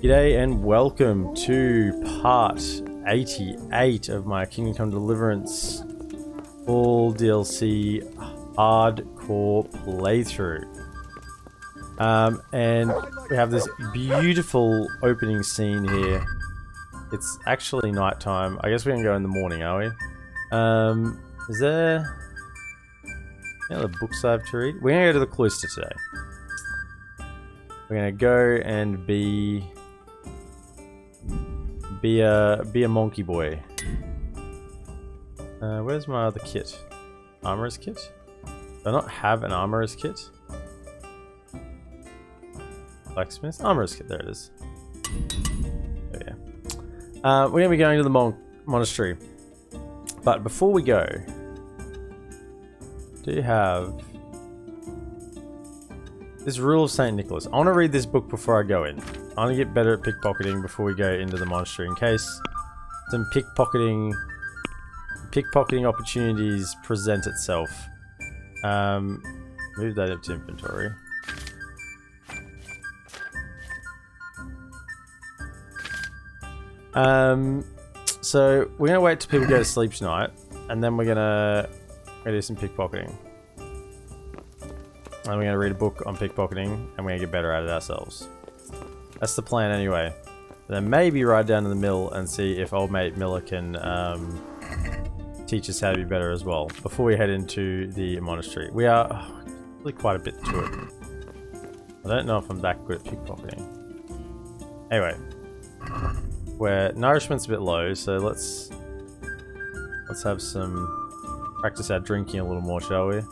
G'day and welcome to part 88 of my Kingdom Come Deliverance full DLC hardcore playthrough. And we have this beautiful opening scene here. It's actually nighttime. I guess we're gonna go in the morning, are we? Is there any other books I have to read? We're gonna go to the cloister today. We're gonna go and be a monkey boy. Where's my other kit? Armorer's kit? Do I not have an armorer's kit? Blacksmith? Armorer's kit, there it is. Oh yeah. We're gonna be going to the monastery. But before we go, do you have this Rule of St. Nicholas? I want to read this book before I go in. I want to get better at pickpocketing before we go into the monastery in case some pickpocketing opportunities present itself. Move that up to inventory. So we're gonna wait till people go to sleep tonight, and then we're gonna do some pickpocketing. And we're gonna read a book on pickpocketing, and we're gonna get better at it ourselves. That's the plan anyway. Then maybe ride down to the mill and see if old mate Miller can teach us how to be better as well before we head into the monastery. We are really quite a bit to it. I don't know if I'm that good at pickpocketing. Anyway, where nourishment's a bit low, so let's have some practice our drinking a little more, shall we?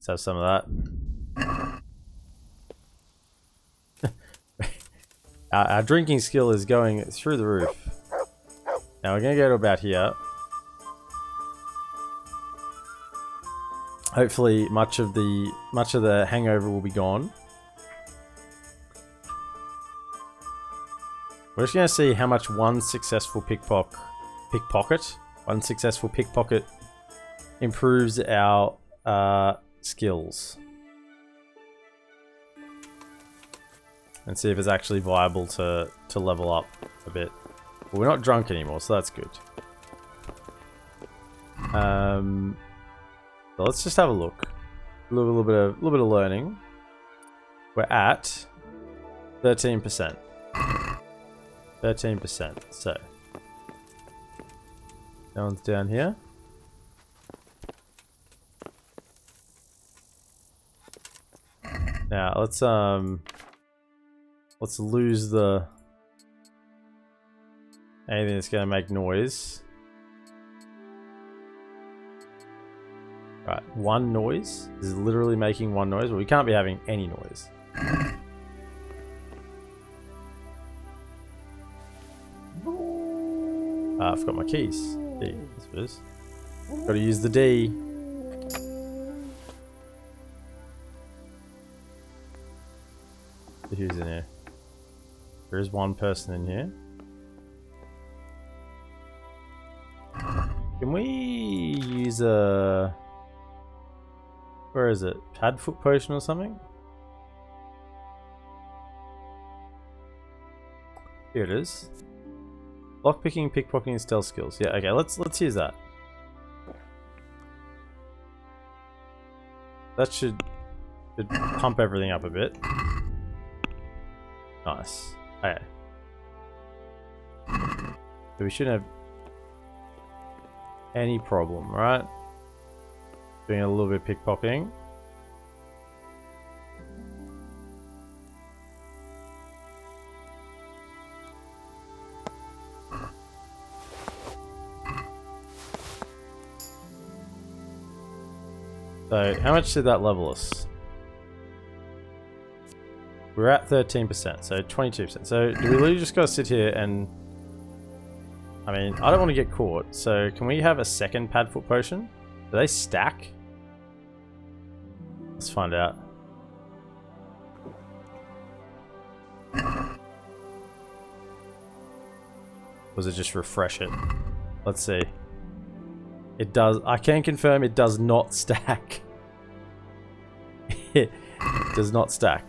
Let's have some of that. Our drinking skill is going through the roof. Now we're gonna go to about here. Hopefully, much of the hangover will be gone. We're just gonna see how much one successful pickpocket improves our skills, and see if it's actually viable to level up a bit. But we're not drunk anymore, so that's good. So let's just have a look. A little bit of learning. We're at 13%. 13%. So no one's down here. Now let's lose the anything that's gonna make noise. Right, one noise. This is literally making one noise. Well, we can't be having any noise. I forgot my keys. D, I suppose. Gotta use the D. Who's in here? There is one person in here. Can we use a... Where is it? Padfoot potion or something? Here it is. Lockpicking, pickpocketing, stealth skills. Yeah, okay, let's use that. That should pump everything up a bit. Nice. Okay. So we shouldn't have any problem, right? Doing a little bit of pickpocketing. So, how much did that level us? We're at 13%, so 22%. So, do we really just gotta sit here and... I mean, I don't want to get caught, so can we have a second Padfoot potion? Do they stack? Let's find out. Was it just refresh it? Let's see. It does. I can confirm it does not stack. It does not stack.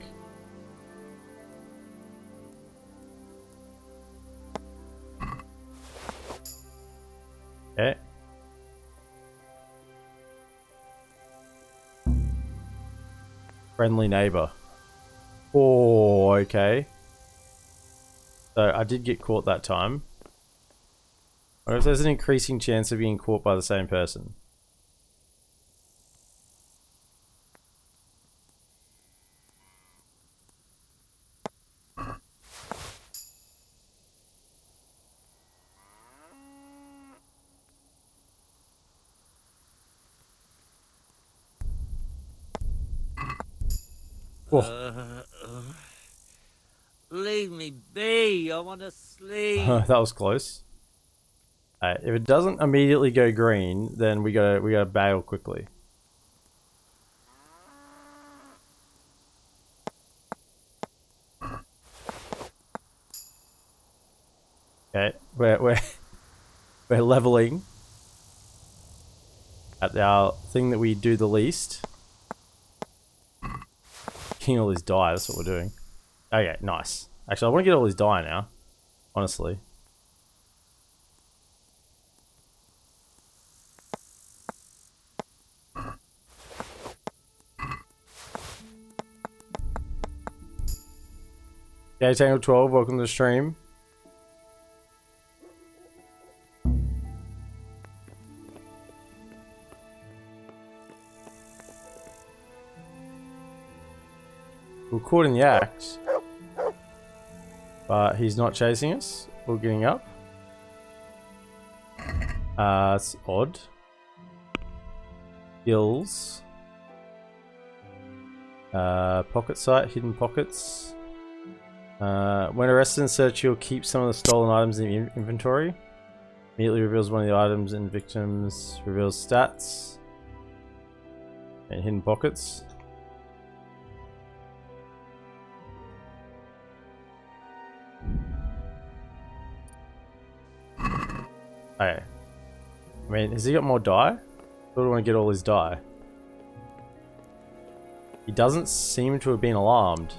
Okay. Friendly neighbor. Oh, okay. So I did get caught that time. What if there's an increasing chance of being caught by the same person? Oh. Leave me be. I want to sleep. That was close. If it doesn't immediately go green, then we gotta bail quickly. Okay, we're leveling at our thing that we do the least. Getting all these die, that's what we're doing. Okay, nice. Actually, I want to get all these die now, honestly. Okay, Tangle 12, welcome to the stream. We're caught in the act, but he's not chasing us or getting up. It's odd. Gills. Pocket sight, hidden pockets. When arrested and searched, you'll keep some of the stolen items in the inventory. Immediately reveals one of the items in victims. Reveals stats. And hidden pockets. Okay. I mean, has he got more die? I thought I want to get all his die. He doesn't seem to have been alarmed.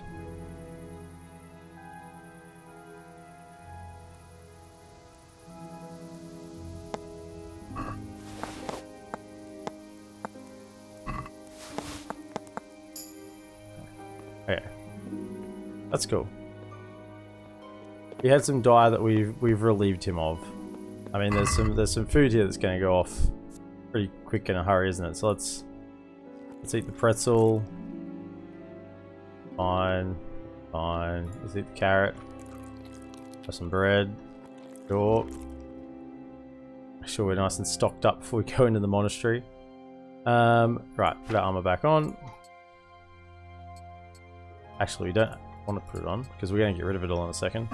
Okay. That's cool. He had some die that we've relieved him of. I mean, there's some food here that's going to go off pretty quick in a hurry, isn't it? So let's eat the pretzel. Fine, fine. Let's eat the carrot. Have some bread. Sure. Make sure we're nice and stocked up before we go into the monastery. Right, put our armor back on. Actually, we don't want to put it on because we're going to get rid of it all in a second.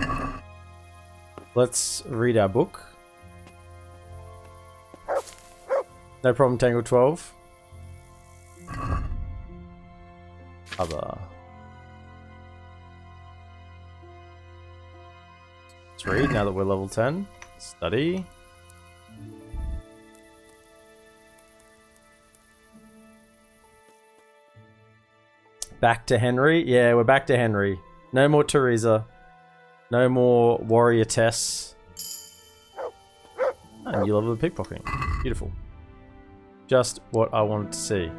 Let's read our book. No problem, Tangle 12. Other. Let's read now that we're level 10. Study. Back to Henry? Yeah, we're back to Henry. No more Teresa. No more warrior Tess. And you level the pickpocketing. Beautiful. Just what I wanted to see.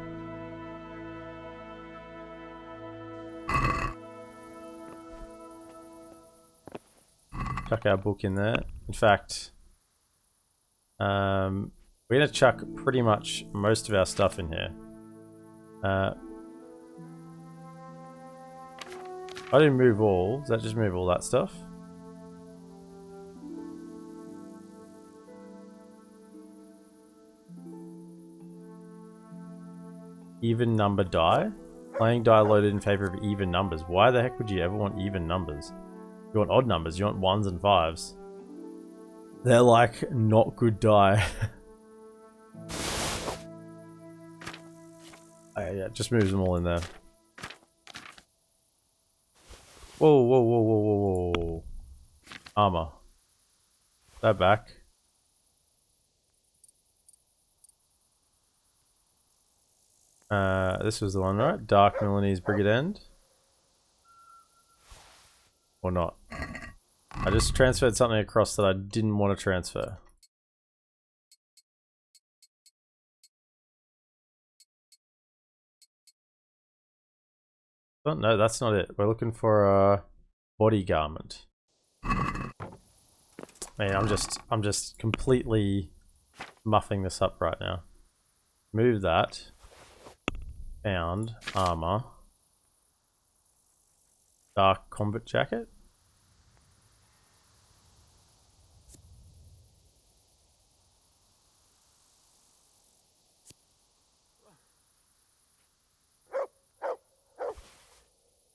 Chuck our book in there. In fact, we're going to chuck pretty much most of our stuff in here. I didn't move all. Does that just move all that stuff? Even number die? Playing die loaded in favor of even numbers. Why the heck would you ever want even numbers? You want odd numbers. You want 1s and 5s. They're like not good die. Oh, yeah, just moves them all in there. Whoa, whoa, whoa, whoa, whoa, whoa. Armor. That back. This was the one, right? Dark Milanese Brigade End. Or not. I just transferred something across that I didn't want to transfer. Oh, no, that's not it. We're looking for a body garment. Man, I'm just completely muffing this up right now. Move that. Found armor. Dark combat jacket.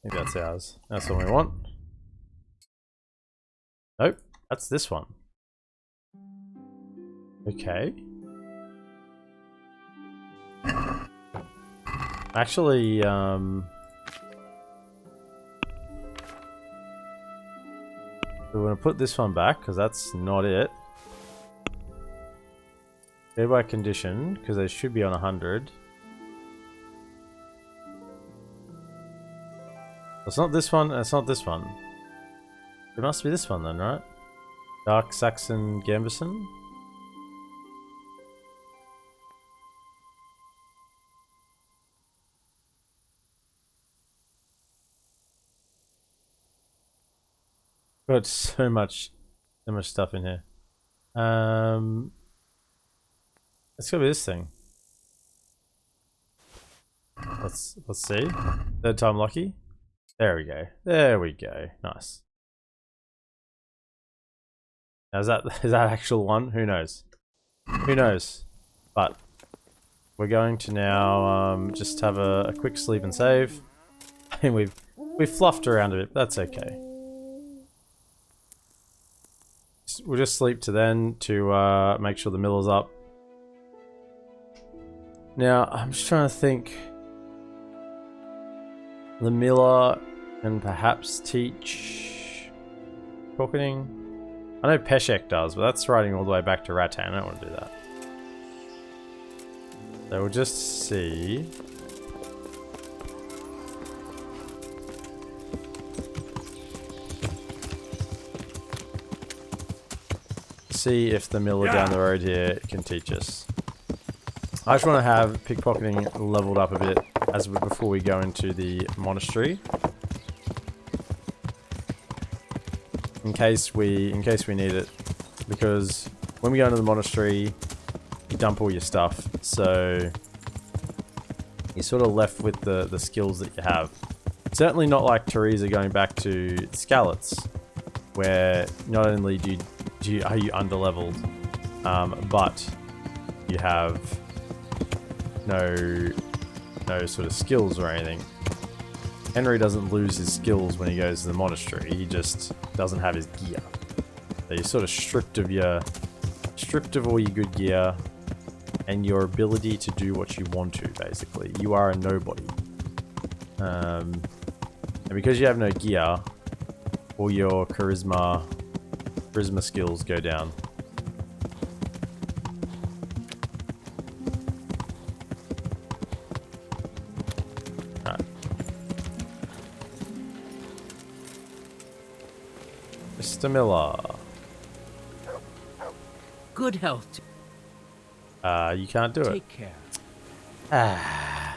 I think that's ours. That's what we want. Nope, that's this one. Okay. Actually, we want to put this one back because that's not it. Go by condition because they should be on 100. It's not this one, and it's not this one. It must be this one then, right? Dark Saxon Gambison. Got so much stuff in here. It's gonna be this thing. Let's see. Third time lucky. There we go. There we go. Nice. Now, is that actual one? Who knows? Who knows? But we're going to now just have a quick sleep and save. And we've fluffed around a bit, but that's okay. We'll just sleep to then to make sure the miller's up. Now, I'm just trying to think. The miller can perhaps teach pocketing. I know Peshek does, but that's riding all the way back to Rattan. I don't want to do that. So we'll just see. See if the miller down the road here can teach us. I just want to have pickpocketing leveled up a bit before we go into the monastery, in case we need it. Because when we go into the monastery, you dump all your stuff, so you're sort of left with the skills that you have. Certainly not like Teresa going back to Skalitz, where not only are you underleveled, but you have no sort of skills or anything. Henry doesn't lose his skills when he goes to the monastery. He just doesn't have his gear. So you're sort of stripped of all your good gear and your ability to do what you want to. Basically, you are a nobody. And because you have no gear, all your charisma skills go down. Right. Mr. Miller. Good health. You can't do it. Take care. Yeah.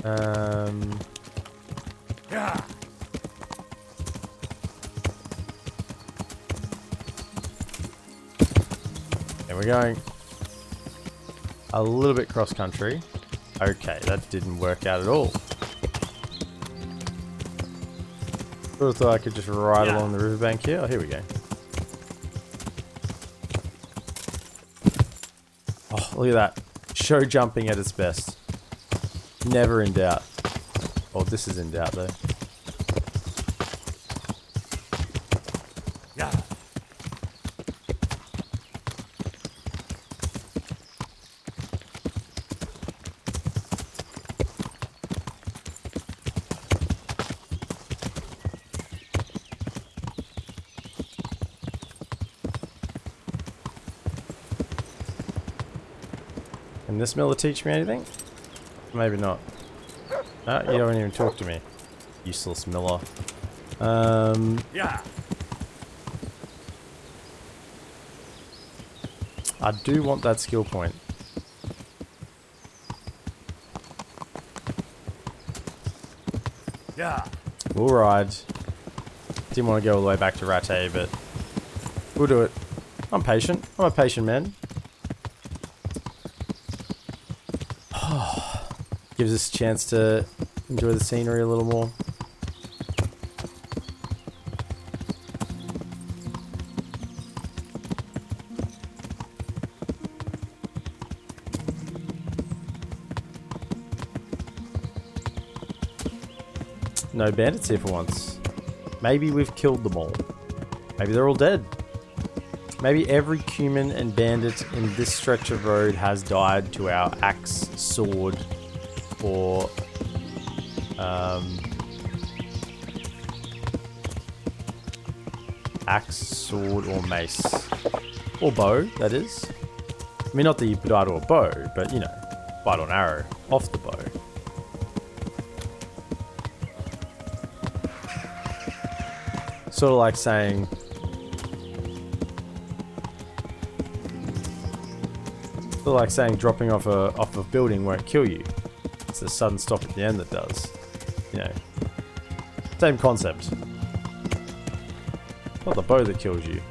And we're going a little bit cross country. Okay, that didn't work out at all. Sort of thought I could just ride along the riverbank here. Oh, here we go. Oh, look at that. Show jumping at its best. Never in doubt. Oh, this is in doubt though. Yeah. Can this Miller teach me anything? Maybe not. No, you don't even talk to me. Useless Miller. Yeah. I do want that skill point. Yeah. We'll ride. Didn't want to go all the way back to Rattay, but we'll do it. I'm patient. I'm a patient man. Gives us a chance to enjoy the scenery a little more. No bandits here for once. Maybe we've killed them all. Maybe they're all dead. Maybe every human and bandit in this stretch of road has died to our axe, sword, or axe, sword, or mace. Or bow, that is. I mean, not that you die to a bow, but you know, bite on arrow, off the bow. Sort of like saying, dropping off a building won't kill you. It's the sudden stop at the end that does. You know, same concept. Not the bow that kills you.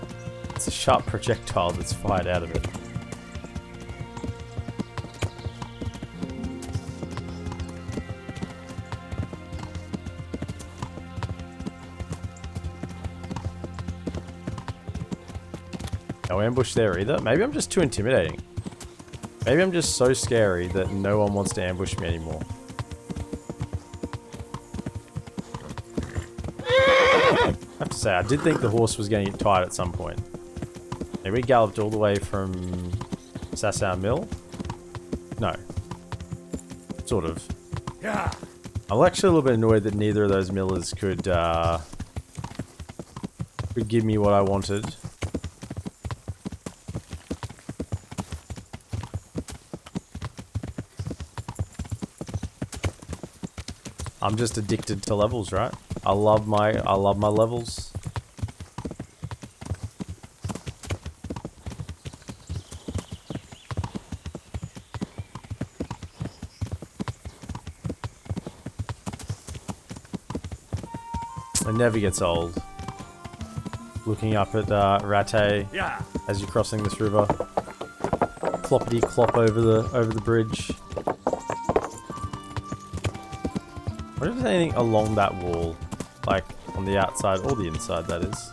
It's a sharp projectile that's fired out of it. No ambush there either. Maybe I'm just too intimidating. Maybe I'm just so scary that no one wants to ambush me anymore. I have to say, I did think the horse was going to get tired at some point. Maybe we galloped all the way from Sasau Mill? No. Sort of. Yeah. I'm actually a little bit annoyed that neither of those millers could give me what I wanted. I'm just addicted to levels, right? I love my levels. It never gets old. Looking up at Rattay as you're crossing this river. Cloppity clop over the bridge. What if there's anything along that wall? Like on the outside or the inside, that is.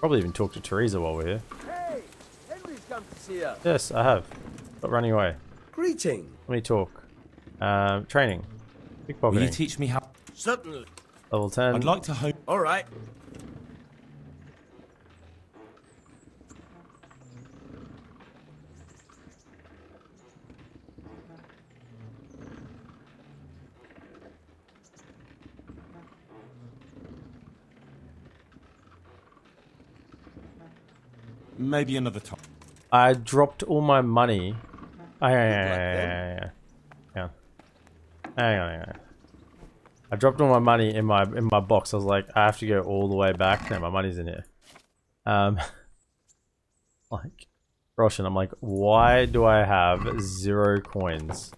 Probably even talk to Teresa while we're here. Hey, Henry's come to see us. Yes, I have. But running away. Greeting. Let me talk. Training. Will you Pickpocketing. teach me how? Certainly. Level 10. I'd like to hope. All right. Maybe another time. I dropped all my money. Hang on. I dropped all my money in my box. I was like, I have to go all the way back. No, my money's in here. Like, Roshan, I'm like, why do I have 0 coins?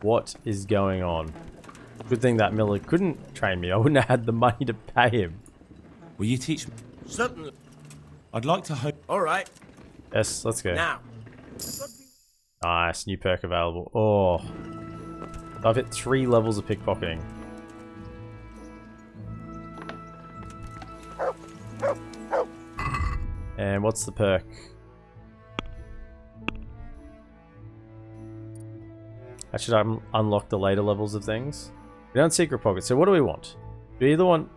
What is going on? Good thing that Miller couldn't train me. I wouldn't have had the money to pay him. Will you teach me? Certainly. I'd like to hope. All right. Yes, let's go. Now. Nice, new perk available. Oh, I've hit 3 levels of pickpocketing. And what's the perk? I should unlock the later levels of things. We don't secret pocket. So what do we want? We either want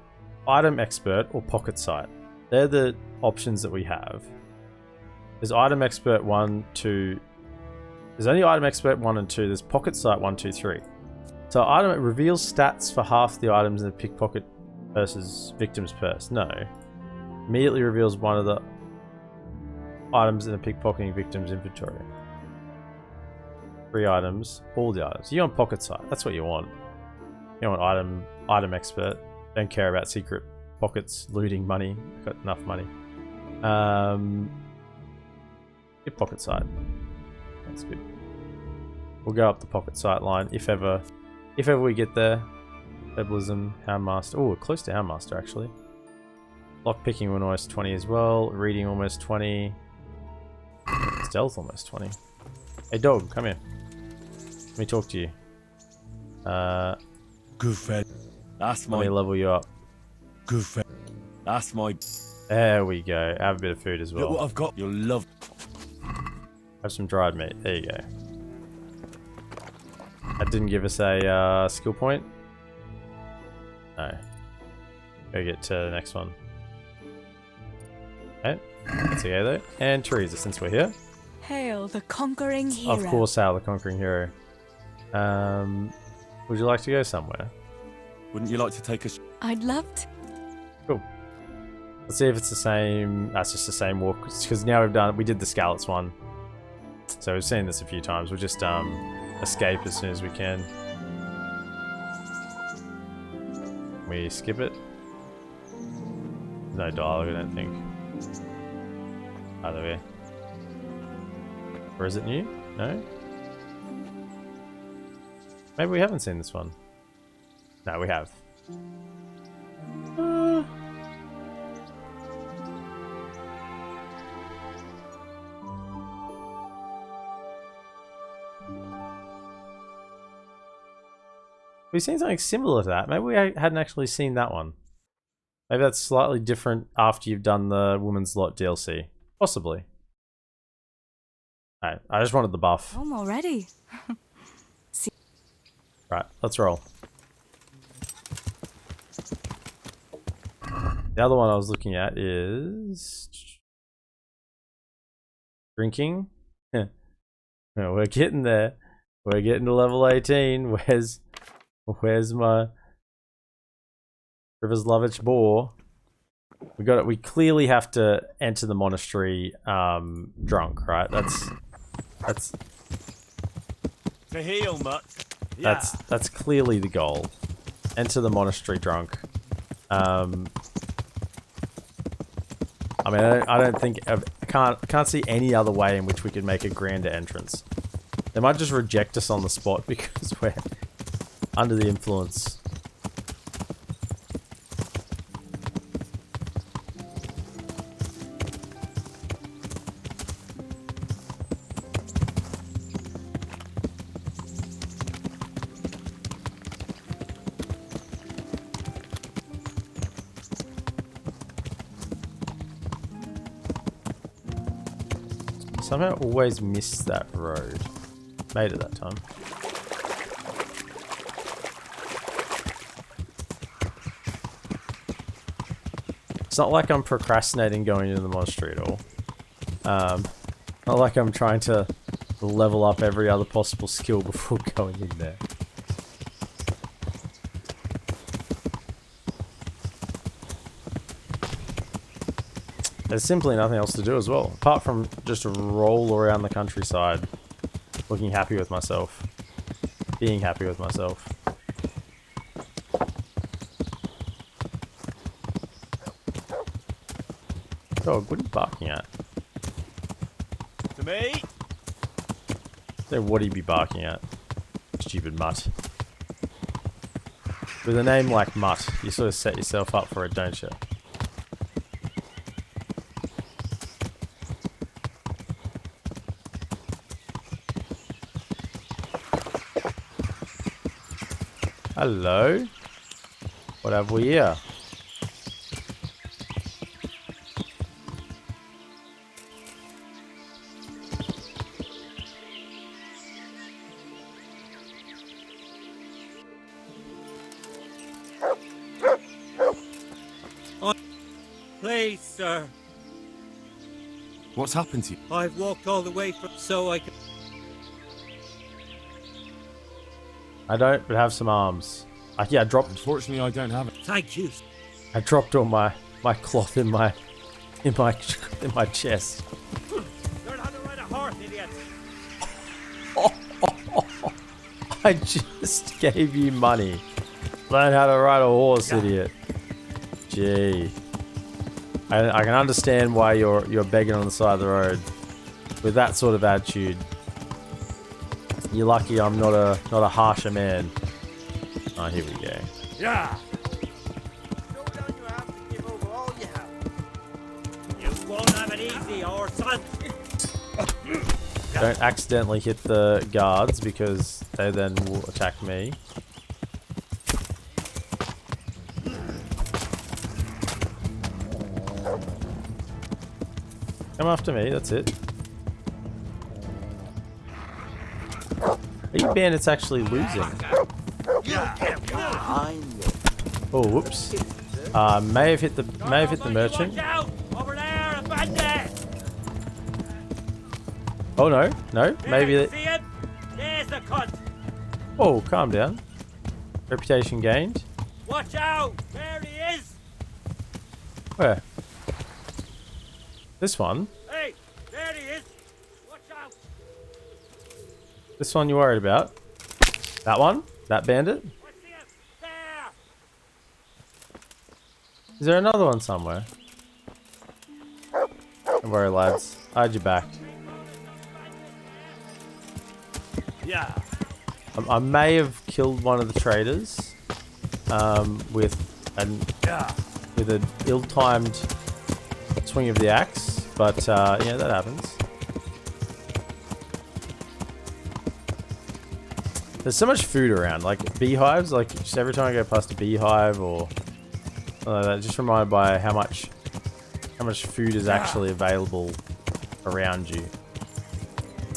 item expert or pocket sight. They're the options that we have. There's item expert 1, 2. There's only item expert 1 and 2. There's pocket sight 1, 2, 3. So item, it reveals stats for half the items in the pickpocket versus victim's purse. No. Immediately reveals one of the... items in a pickpocketing victim's inventory. 3 items, all the items. You want pocket sight, that's what you want. You want item expert. Don't care about secret pockets, looting money. Got enough money. Get pocket sight. That's good. We'll go up the pocket sight line if ever we get there. Herbalism, Houndmaster. Oh, we're close to Houndmaster actually. Lockpicking almost 20 as well. Reading almost 20. Stealth almost 20. Hey dog, come here. Let me talk to you. Good friend. That's Let me my level you up. good friend. That's my. There we go. Have a bit of food as Look what well. I've got. You'll love. Have some dried meat. There you go. That didn't give us a skill point. No. Go get to the next one. Okay. That's okay though. And Teresa, since we're here. Hail the conquering hero. Of course, Hail the Conquering Hero. Would you like to go somewhere? Wouldn't you like to take a... I'd love to. Cool. Let's see if it's the same. That's just the same walk. Because now we did the Scallops one. So we've seen this a few times. We'll just escape as soon as we can. We skip it. No dialogue, I don't think. Either way. Or is it new? No? Maybe we haven't seen this one. No, we have. We've seen something similar to that. Maybe we hadn't actually seen that one. Maybe that's slightly different after you've done the Woman's Lot DLC. Possibly. Alright, I just wanted the buff. Home already. Right, let's roll. The other one I was looking at is... drinking. We're getting there. We're getting to level 18. Where's my River's Lovich boar? We got it. We clearly have to enter the monastery drunk, right? That's To heal, mutt. that's clearly the goal. Enter the monastery drunk. I mean, I don't think I can't see any other way in which we could make a grander entrance. They might just reject us on the spot because we're under the influence. Somehow always missed that road. Made it that time. It's not like I'm procrastinating going into the monastery at all. Not like I'm trying to level up every other possible skill before going in there. There's simply nothing else to do as well, apart from just roll around the countryside, looking happy with myself, being happy with myself. Dog, what are you barking at? To me. So what do you be barking at? Stupid mutt. With a name like Mutt, you sort of set yourself up for it, don't you? Hello? What have we here? Please, sir. What's happened to you? I've walked all the way from so I can... I don't, but have some arms. Yeah, I dropped. Unfortunately, I don't have it. Thank you. I dropped all my cloth in my chest. idiot. I just gave you money. Learn how to ride a horse, idiot. Gee. I can understand why you're begging on the side of the road with that sort of attitude. You're lucky I'm not a harsher man. Oh, here we go. Yeah. No doubt you have to give over all you have. You won't have it easy, our son. Don't accidentally hit the guards because they then will attack me. Come after me, that's it. Are you bandits actually losing? Oh, whoops. May have hit the merchant. Watch out! Over there, a bandit! Oh no, maybe There, that. see it? There's the cut. Oh, calm down. Reputation gained. Watch out! There he is! Where? This one? Hey, there he is! Watch out! This one you worried about? That one? That bandit? I see it! There! Is there another one somewhere? Don't worry, lads. I had your back. Yeah. I may have killed one of the traders with an ill-timed swing of the axe, but yeah, that happens. There's so much food around, like beehives. Like just every time I go past a beehive or that, just reminded by how much food is actually available around you.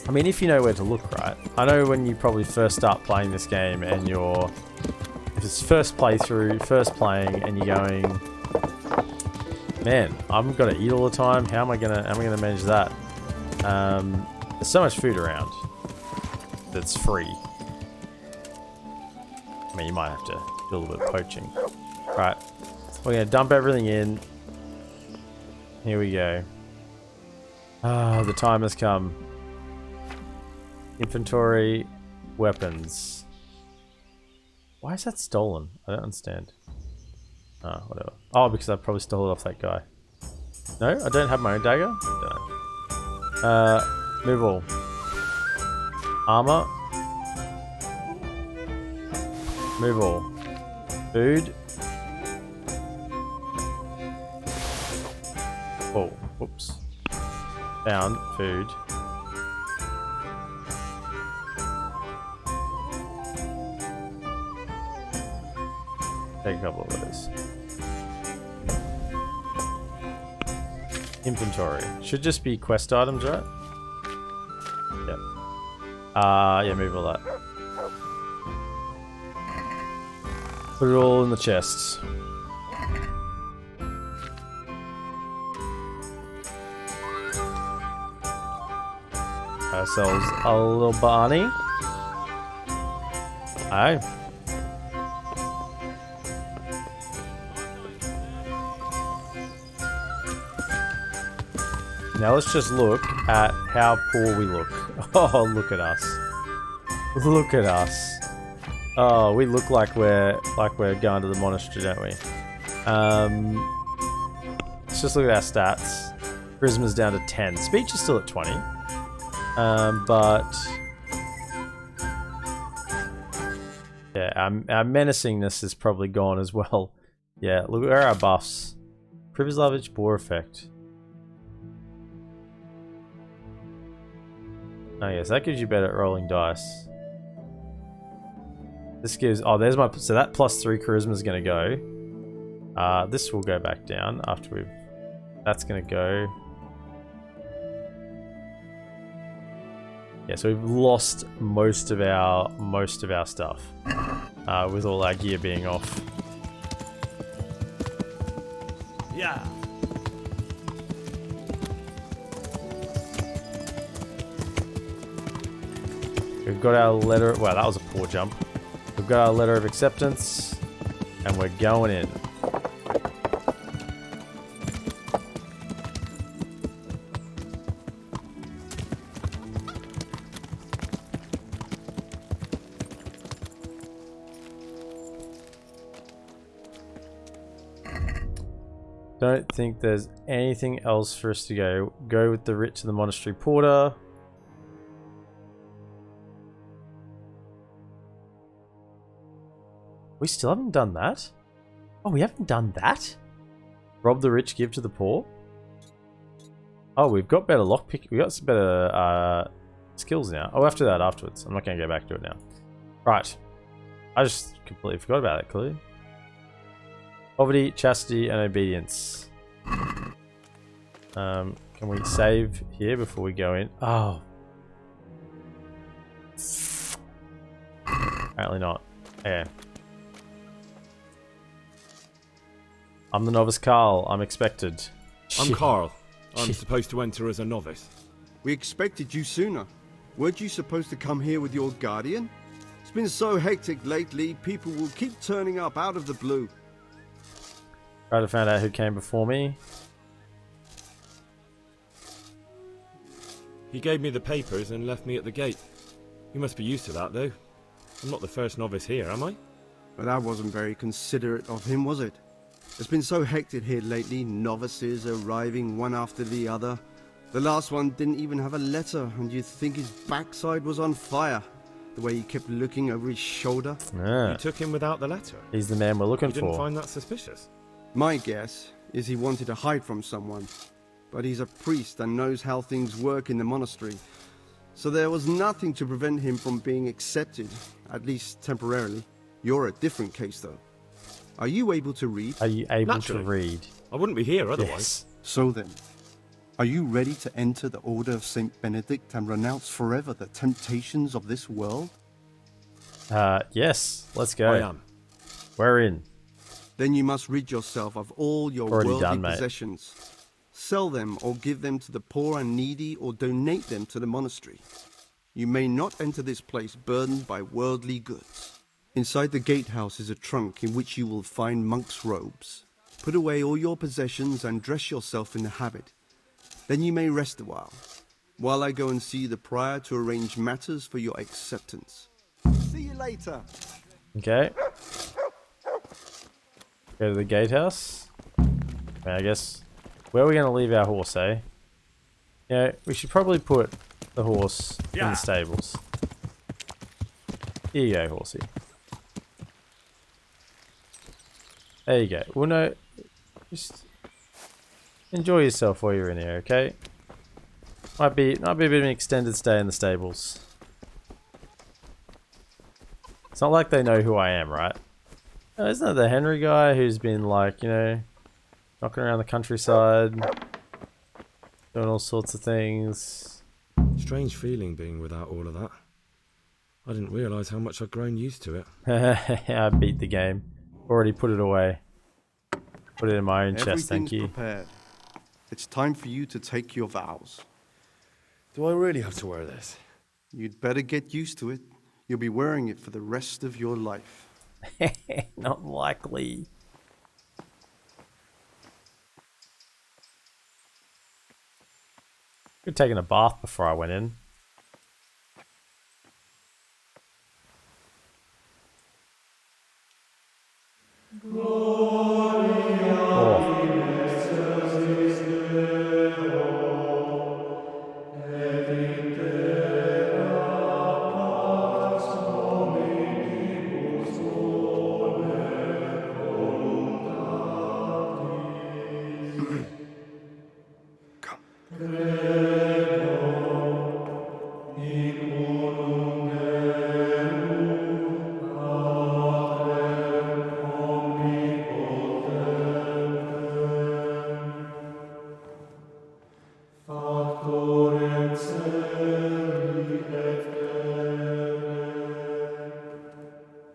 I mean, if you know where to look, right? I know when you probably first start playing this game and if it's first playthrough, first playing, and you're going, man, I'm gonna eat all the time. How am I gonna manage that? There's so much food around that's free. I mean, you might have to do a little bit of poaching. Right, we're gonna dump everything in. Here we go. Ah, the time has come. Inventory, weapons. Why is that stolen? I don't understand. Oh, whatever. Oh, because I probably stole it off that guy. No, I don't have my own dagger? Don't. Move all. Armor. Move all. Food. Oh, whoops. Found food. Take a couple of those. Inventory. Should just be quest items, right? Yep. Yeah, move all that. Put it all in the chests. Ourselves a little Barney. Aye. Now let's just look at how poor we look. Oh, look at us. Look at us. Oh, we look like we're going to the monastery, don't we? Let's just look at our stats. Charisma's down to 10. Speech is still at 20. But yeah, our menacingness is probably gone as well. Yeah, look at our buffs. Privilege Lovage, Boar Effect. Oh yes, that gives you better at rolling dice. This gives, oh there's my, so that +3 charisma is going to go. This will go back down after we've, that's going to go. Yeah, so we've lost most of our stuff with all our gear being off. Yeah. We've got our letter, wow, that was a poor jump. We've got our letter of acceptance, and we're going in. Don't think there's anything else for us to go. Go with the rich and the monastery porter. We still haven't done that? Oh, we haven't done that? Rob the rich, give to the poor? Oh, we've got better lockpick. We got some better skills now. Oh, after that, afterwards. I'm not going to go back to it now. Right. I just completely forgot about it, clearly. Poverty, chastity, and obedience. Can we save here before we go in? Oh. Apparently not. Okay. I'm the novice Carl. I'm expected. I'm Shit. Carl. I'm Shit. supposed to enter as a novice. We expected you sooner. Weren't you supposed to come here with your guardian? It's been so hectic lately, people will keep turning up out of the blue. Try to find out who came before me. He gave me the papers and left me at the gate. You must be used to that, though. I'm not the first novice here, am I? But that wasn't very considerate of him, was it? It's been so hectic here lately, novices arriving one after the other. The last one didn't even have a letter, and you'd think his backside was on fire, the way he kept looking over his shoulder. Yeah. You took him without the letter. He's the man we're looking You didn't for. find that suspicious? My guess is he wanted to hide from someone, but he's a priest and knows how things work in the monastery, so there was nothing to prevent him from being accepted, at least temporarily. You're a different case, though. Are you able to read? Are you able Naturally. to read? I wouldn't be here otherwise. Yes. So then, are you ready to enter the Order of Saint Benedict and renounce forever the temptations of this world? Yes. Let's go. I am. We're in. Then you must rid yourself of all your Already worldly done, mate. possessions. Sell them or give them to the poor and needy or donate them to the monastery. You may not enter this place burdened by worldly goods. Inside the gatehouse is a trunk in which you will find monk's robes. Put away all your possessions and dress yourself in the habit. Then you may rest a while I go and see the prior to arrange matters for your acceptance. See you later. Okay. Go to the gatehouse. I guess. Where are we going to leave our horse, eh? Yeah, we should probably put the horse in the stables. Here you go, horsey. There you go. Well, no, just enjoy yourself while you're in here, okay? Might be a bit of an extended stay in the stables. It's not like they know who I am, right? Isn't that the Henry guy who's been like, you know, knocking around the countryside, doing all sorts of things? Strange feeling being without all of that. I didn't realise how much I'd grown used to it. I beat the game. Already put it away. Put it in my own chest, thank you. Prepared. It's time for you to take your vows. Do I really have to wear this? You'd better get used to it. You'll be wearing it for the rest of your life. Not likely. Could have taken a bath before I went in.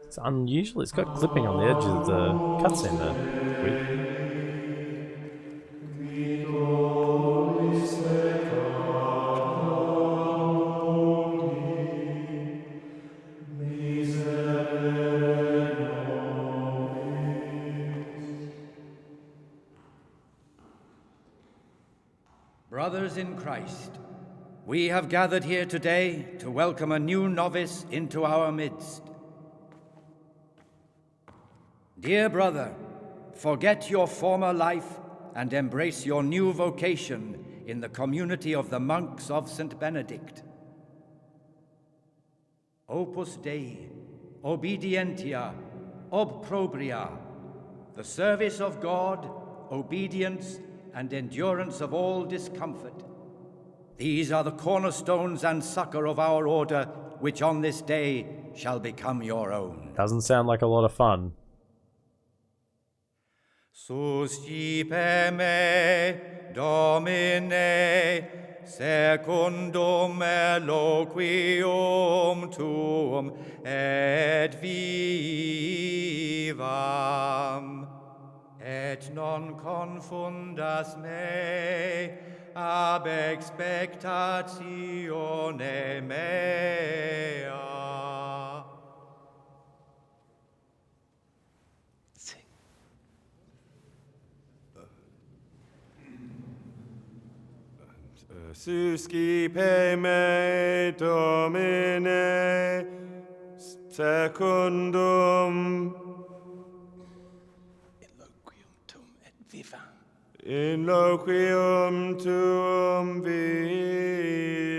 It's unusual. It's got clipping on the edge of the cutscene there. Weird. Brothers in Christ, we have gathered here today to welcome a new novice into our midst. Dear brother, forget your former life and embrace your new vocation in the community of the monks of St. Benedict. Opus Dei, obedientia, obprobria, the service of God, obedience, and endurance of all discomfort. These are the cornerstones and succor of our order, which on this day shall become your own. Doesn't sound like a lot of fun. Suscipe me, Domine, secundum eloquium tuum et vivam, et non confundas me ab expectatione mea. Suscipe me, Domine, secundum in loquium tuum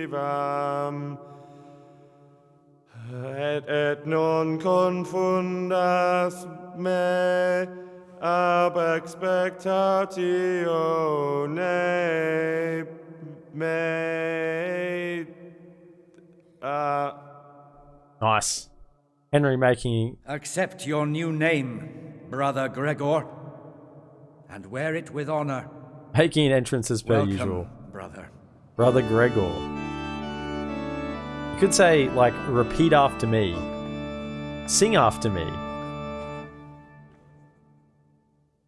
vivam, et non confundas me ab expectatione mea. Nice. Henry making... Accept your new name, Brother Gregor, and wear it with honor. Making an entrance as per Welcome, usual. brother. Brother Gregor. You could say, like, repeat after me. Sing after me.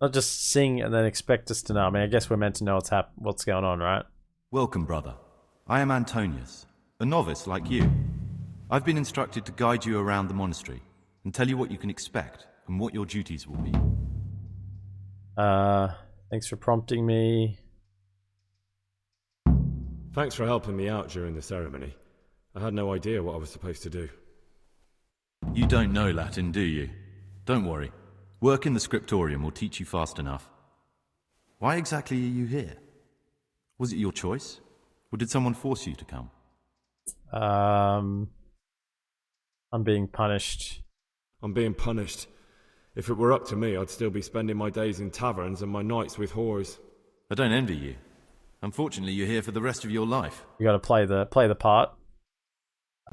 Not just sing and then expect us to know. I mean, I guess we're meant to know what's going on, right? Welcome, brother. I am Antonius, a novice like you. I've been instructed to guide you around the monastery and tell you what you can expect and what your duties will be. Thanks for prompting me. Thanks for helping me out during the ceremony. I had no idea what I was supposed to do. You don't know Latin, do you? Don't worry. Work in the scriptorium will teach you fast enough. Why exactly are you here? Was it your choice? Or did someone force you to come? I'm being punished. I'm being punished. If it were up to me, I'd still be spending my days in taverns and my nights with whores. I don't envy you. Unfortunately, you're here for the rest of your life. You gotta play the part.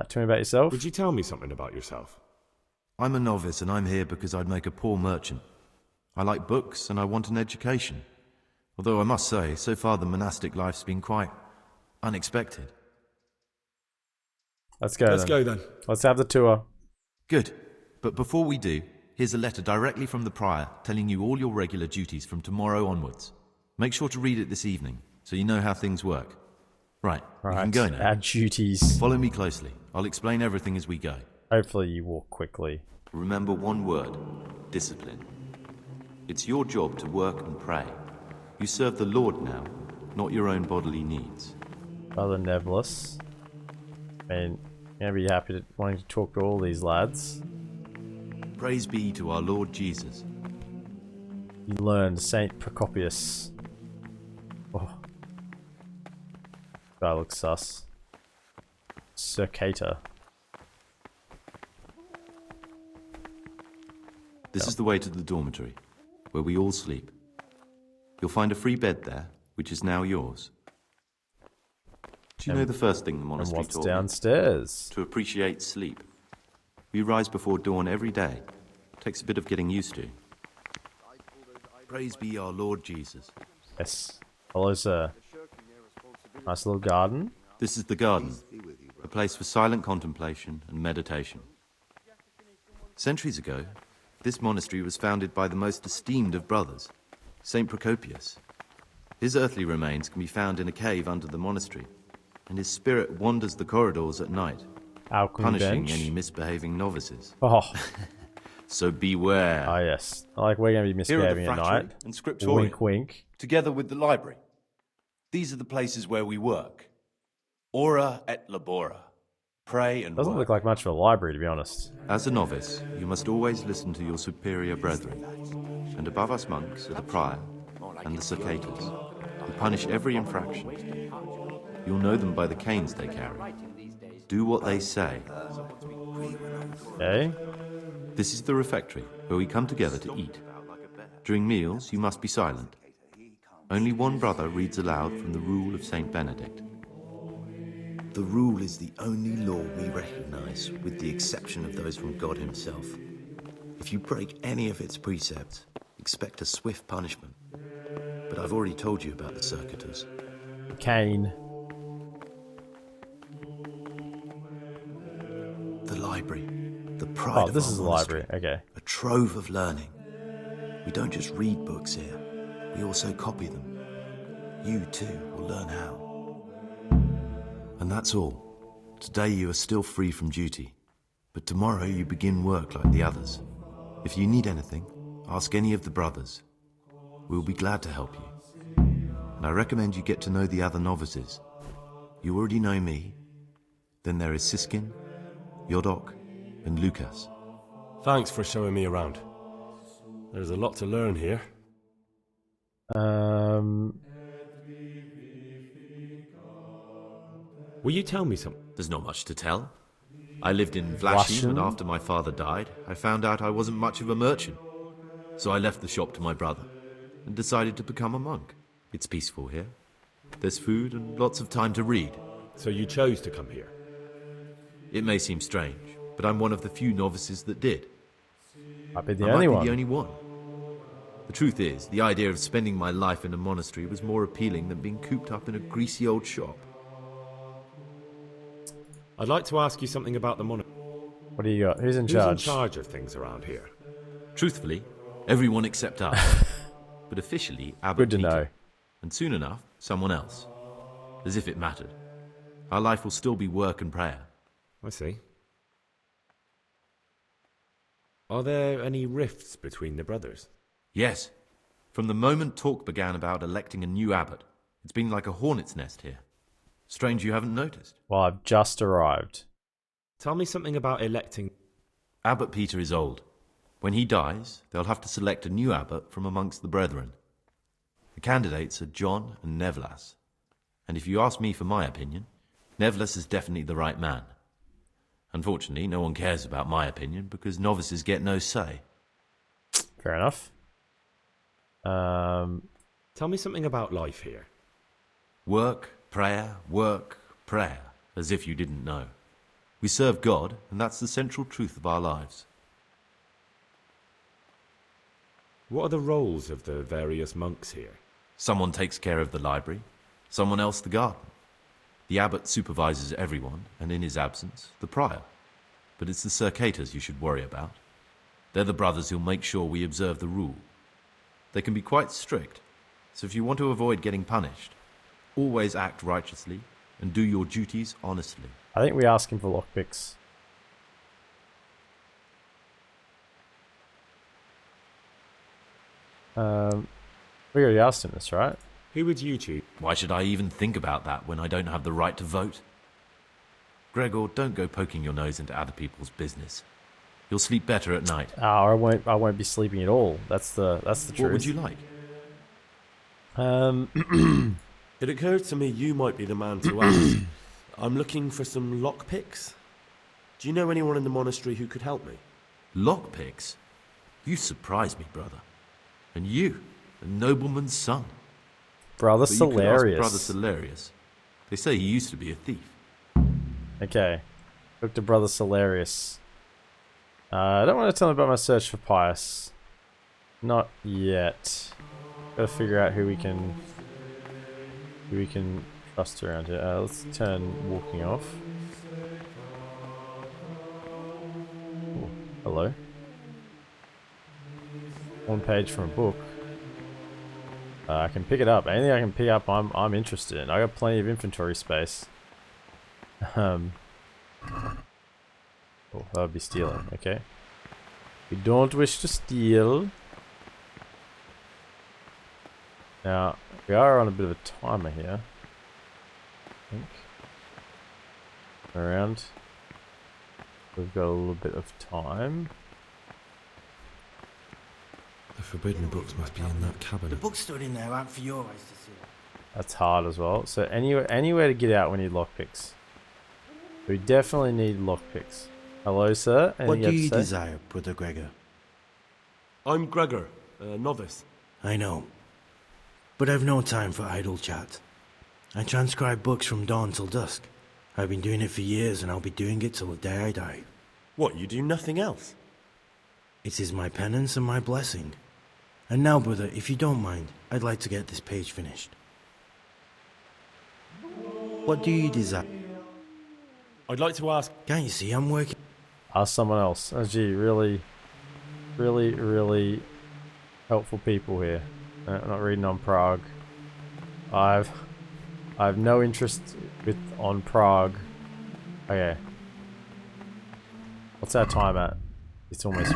Tell me about yourself. Would you tell me something about yourself? I'm a novice and I'm here because I'd make a poor merchant. I like books and I want an education. Although I must say, so far the monastic life's been quite unexpected. Let's go then. Let's have the tour. Good. But before we do, here's a letter directly from the prior telling you all your regular duties from tomorrow onwards. Make sure to read it this evening so you know how things work. Right, you can go now. Our duties. Follow me closely. I'll explain everything as we go. Hopefully you walk quickly. Remember one word: discipline. It's your job to work and pray. You serve the Lord now, not your own bodily needs. Brother Nevlis. I mean, you're gonna be happy to wanting to talk to all these lads. Praise be to our Lord Jesus. You learned Saint Procopius. Oh. That looks sus. Circator. This is the way to the dormitory, where we all sleep. You'll find a free bed there, which is now yours. Do you know the first thing the monastery what's taught downstairs? me? To appreciate sleep. We rise before dawn every day. Takes a bit of getting used to. Praise be our Lord Jesus. Yes. Hello, sir. Nice little garden. This is the garden, a place for silent contemplation and meditation. Centuries ago, this monastery was founded by the most esteemed of brothers, Saint Procopius. His earthly remains can be found in a cave under the monastery, and his spirit wanders the corridors at night, punishing any misbehaving novices. Oh. So beware. Ah, yes. Like we're going to be misbehaving at night. And scriptorium, wink, wink. together with the library. These are the places where we work. Ora et labora. Pray and Doesn't work. look like much of a library, to be honest. As a novice, you must always listen to your superior brethren. And above us monks are the prior, and the cicadas, who punish every infraction. You'll know them by the canes they carry. Do what they say. Okay. This is the refectory, where we come together to eat. During meals, you must be silent. Only one brother reads aloud from the Rule of Saint Benedict. The Rule is the only law we recognize, with the exception of those from God himself. If you break any of its precepts, expect a swift punishment. But I've already told you about the circuitous. Cane. The library. The pride Oh, of this our is the monastery. library. Okay. A trove of learning. We don't just read books here. We also copy them. You, too, will learn how. And that's all. Today you are still free from duty. But tomorrow you begin work like the others. If you need anything, ask any of the brothers. We'll be glad to help you. And I recommend you get to know the other novices. You already know me. Then there is Siskin, Yodok, and Lucas. Thanks for showing me around. There's a lot to learn here. Will you tell me something? There's not much to tell. I lived in Vlashim, Russian? and after my father died, I found out I wasn't much of a merchant. So I left the shop to my brother, and decided to become a monk. It's peaceful here. There's food and lots of time to read. So you chose to come here? It may seem strange, but I'm one of the few novices that did. I'll be the I only might one. be the only one. The truth is, the idea of spending my life in a monastery was more appealing than being cooped up in a greasy old shop. I'd like to ask you something about the monastery. What do you got? Who's in Who's charge? in charge of things around here? Truthfully, everyone except us. But officially, Abbot Good to Peter. know. And soon enough, someone else. As if it mattered. Our life will still be work and prayer. I see. Are there any rifts between the brothers? Yes. From the moment talk began about electing a new abbot, it's been like a hornet's nest here. Strange you haven't noticed. Well, I've just arrived. Tell me something about electing. Abbot Peter is old. When he dies, they'll have to select a new abbot from amongst the brethren. The candidates are John and Nevlas. And if you ask me for my opinion, Nevlas is definitely the right man. Unfortunately, no one cares about my opinion because novices get no say. Fair enough. Tell me something about life here. Work, prayer, as if you didn't know. We serve God, and that's the central truth of our lives. What are the roles of the various monks here? Someone takes care of the library, someone else the garden. The abbot supervises everyone, and in his absence, the prior. But it's the circators you should worry about. They're the brothers who'll make sure we observe the rule. They can be quite strict, so if you want to avoid getting punished, always act righteously and do your duties honestly. I think we asked him for lockpicks. We already asked him this, right? Who would you choose? Why should I even think about that when I don't have the right to vote? Gregor, don't go poking your nose into other people's business. You'll sleep better at night. I won't be sleeping at all. That's the truth. What would you like? It occurred to me you might be the man to ask. I'm looking for some lockpicks. Do you know anyone in the monastery who could help me? Lockpicks? You surprise me, brother. And you, a nobleman's son. Brother But you could ask Salarius. Brother Salarius. They say he used to be a thief. Okay. Look to Brother Salarius. I don't want to tell him about my search for Pius. Not yet. Gotta figure out who we can trust around here. Let's turn walking off. Ooh, hello. One page from a book. I can pick it up. Anything I can pick up, I'm interested in. I got plenty of inventory space. Oh, that would be stealing. Okay. We don't wish to steal. Now, we are on a bit of a timer here. I think. Around. We've got a little bit of time. The forbidden books must be in that The cabinet. books stood in there out for your eyes to see. That's hard as well. So anywhere to get out, we need lockpicks. We definitely need lockpicks. Hello, sir. What Anything do you you have to say? desire, Brother Gregor? I'm Gregor, a novice. I know. But I've no time for idle chat. I transcribe books from dawn till dusk. I've been doing it for years, and I'll be doing it till the day I die. What, you do nothing else? It is my penance and my blessing. And now, brother, if you don't mind, I'd like to get this page finished. What do you desire? I'd like to ask... Can't you see I'm working? Ask someone else. Oh, gee, really helpful people here. Not reading on Prague. I have no interest on Prague. Okay. What's our time at? It's almost.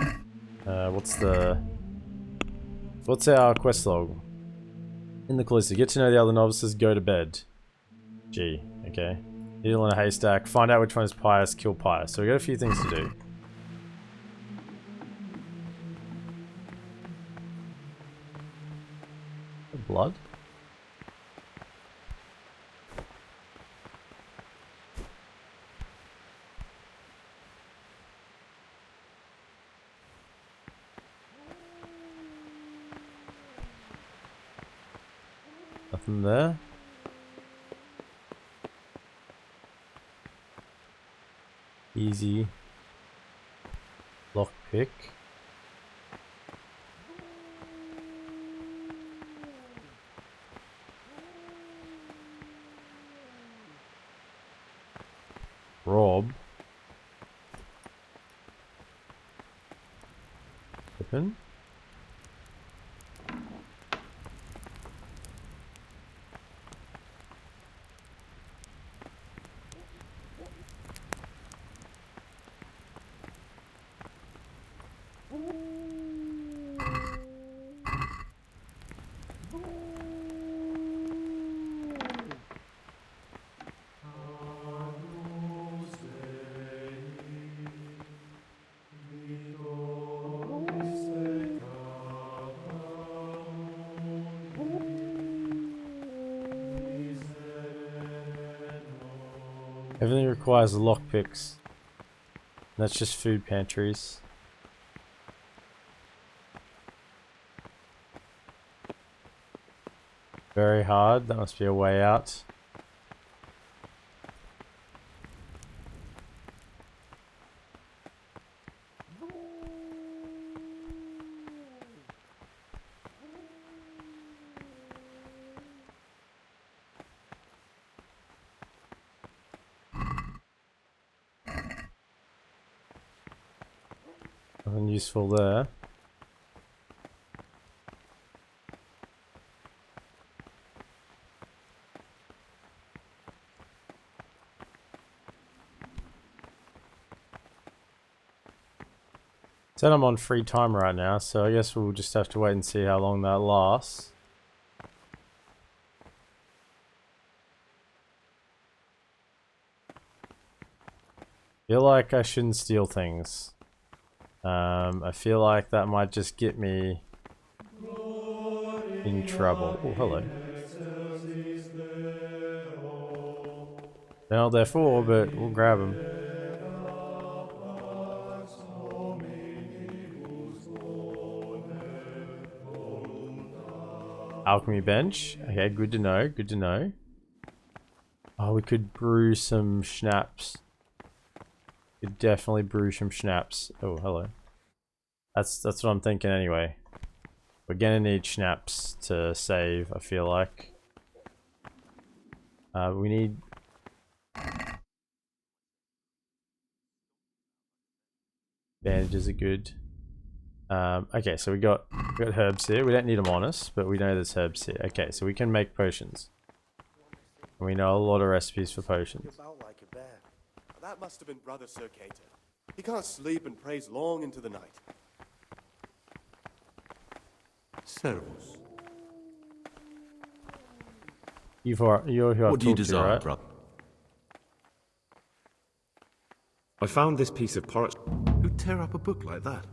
What's our quest log? In the Callisto, get to know the other novices. Go to bed. Gee. Okay. Needle in a haystack. Find out which one is pious. Kill pious. So we got a few things to do. Blood? Nothing there. Easy. Lockpick. Rob. Open. Everything requires lockpicks. That's just food pantries. Very hard. That must be a way out. Nothing useful there. Said I'm on free time right now, so I guess we'll just have to wait and see how long that lasts. Feel like I shouldn't steal things. I feel like that might just get me in trouble. Oh, hello. They're not there for, but we'll grab them. Alchemy bench. Okay, good to know. Good to know. Oh, we could brew some schnapps. Could definitely brew some schnapps. Oh, hello. That's what I'm thinking anyway. We're gonna need schnapps to save, I feel like. We need... Bandages are good. Okay, so we got herbs here. We don't need them on us, but we know there's herbs here. Okay, so we can make potions. And we know a lot of recipes for potions. About like a bear. That must have been Brother Sir Cater. He can't sleep and prays long into the night. Servus. You're who I've What do you talked to, desire, right? brother? I found this piece of parchment. Who'd tear up a book like that?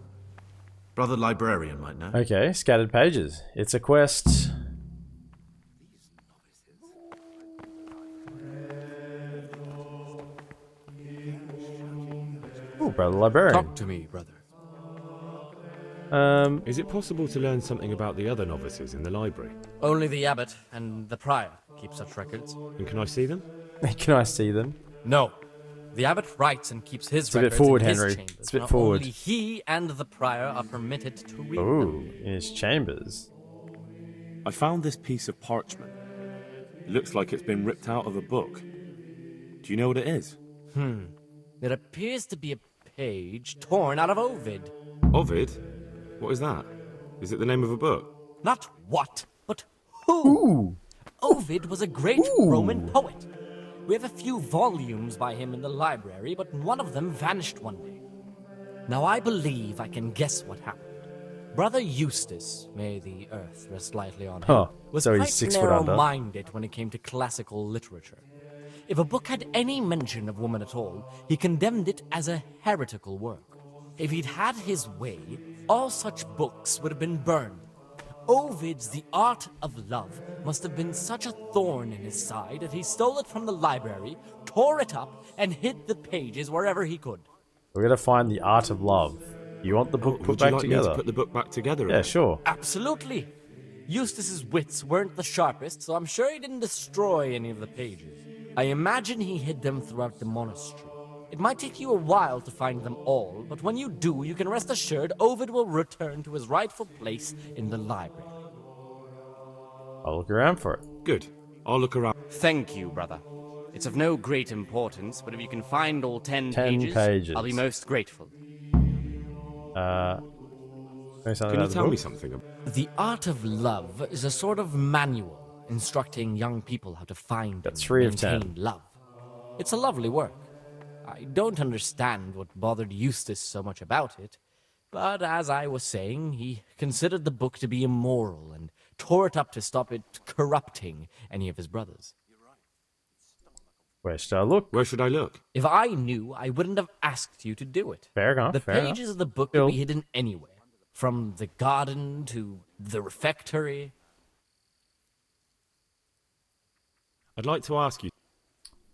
Brother Librarian might know. Okay, scattered pages. It's a quest. Oh, Brother Librarian. Talk to me, brother. Is it possible to learn something about the other novices in the library? Only the abbot and the prior keep such records. And can I see them? Can I see them? No. The abbot writes and keeps his It's a bit records forward, in his Henry. chambers. It's a bit Now, forward. Only he and the prior are permitted to read Ooh, them. in his chambers. I found this piece of parchment. It looks like it's been ripped out of a book. Do you know what it is? It appears to be a page torn out of Ovid. Ovid? What is that? Is it the name of a book? Not what, but who. Ovid was a great Roman poet. We have a few volumes by him in the library, but one of them vanished one day. Now I believe I can guess what happened. Brother Eustace, may the earth rest lightly on him, was so he's quite 6 foot under. narrow-minded when it came to classical literature. If a book had any mention of woman at all, he condemned it as a heretical work. If he'd had his way, all such books would have been burned. Ovid's The Art of Love must have been such a thorn in his side that he stole it from the library, tore it up, and hid the pages wherever he could. We're gonna find the art of love. You want the book put Would you back like together? me to put the book back together Yeah, again? sure. Absolutely. Eustace's wits weren't the sharpest, so I'm sure he didn't destroy any of the pages. I imagine he hid them throughout the monastery. It might take you a while to find them all, but when you do, you can rest assured Ovid will return to his rightful place in the library. I'll look around for it. Good. I'll look around. Thank you, brother. It's of no great importance, but if you can find all 10 pages. I'll be most grateful. Can Can you tell me something? The Art of Love is a sort of manual instructing young people how to find and 3 of maintain 10. love. It's a lovely work. I don't understand what bothered Eustace so much about it, but as I was saying, he considered the book to be immoral and tore it up to stop it corrupting any of his brothers. Where should I look? Where should I look? If I knew, I wouldn't have asked you to do it. Fair enough. The fair pages enough. of the book could be hidden anywhere, from the garden to the refectory. I'd like to ask you,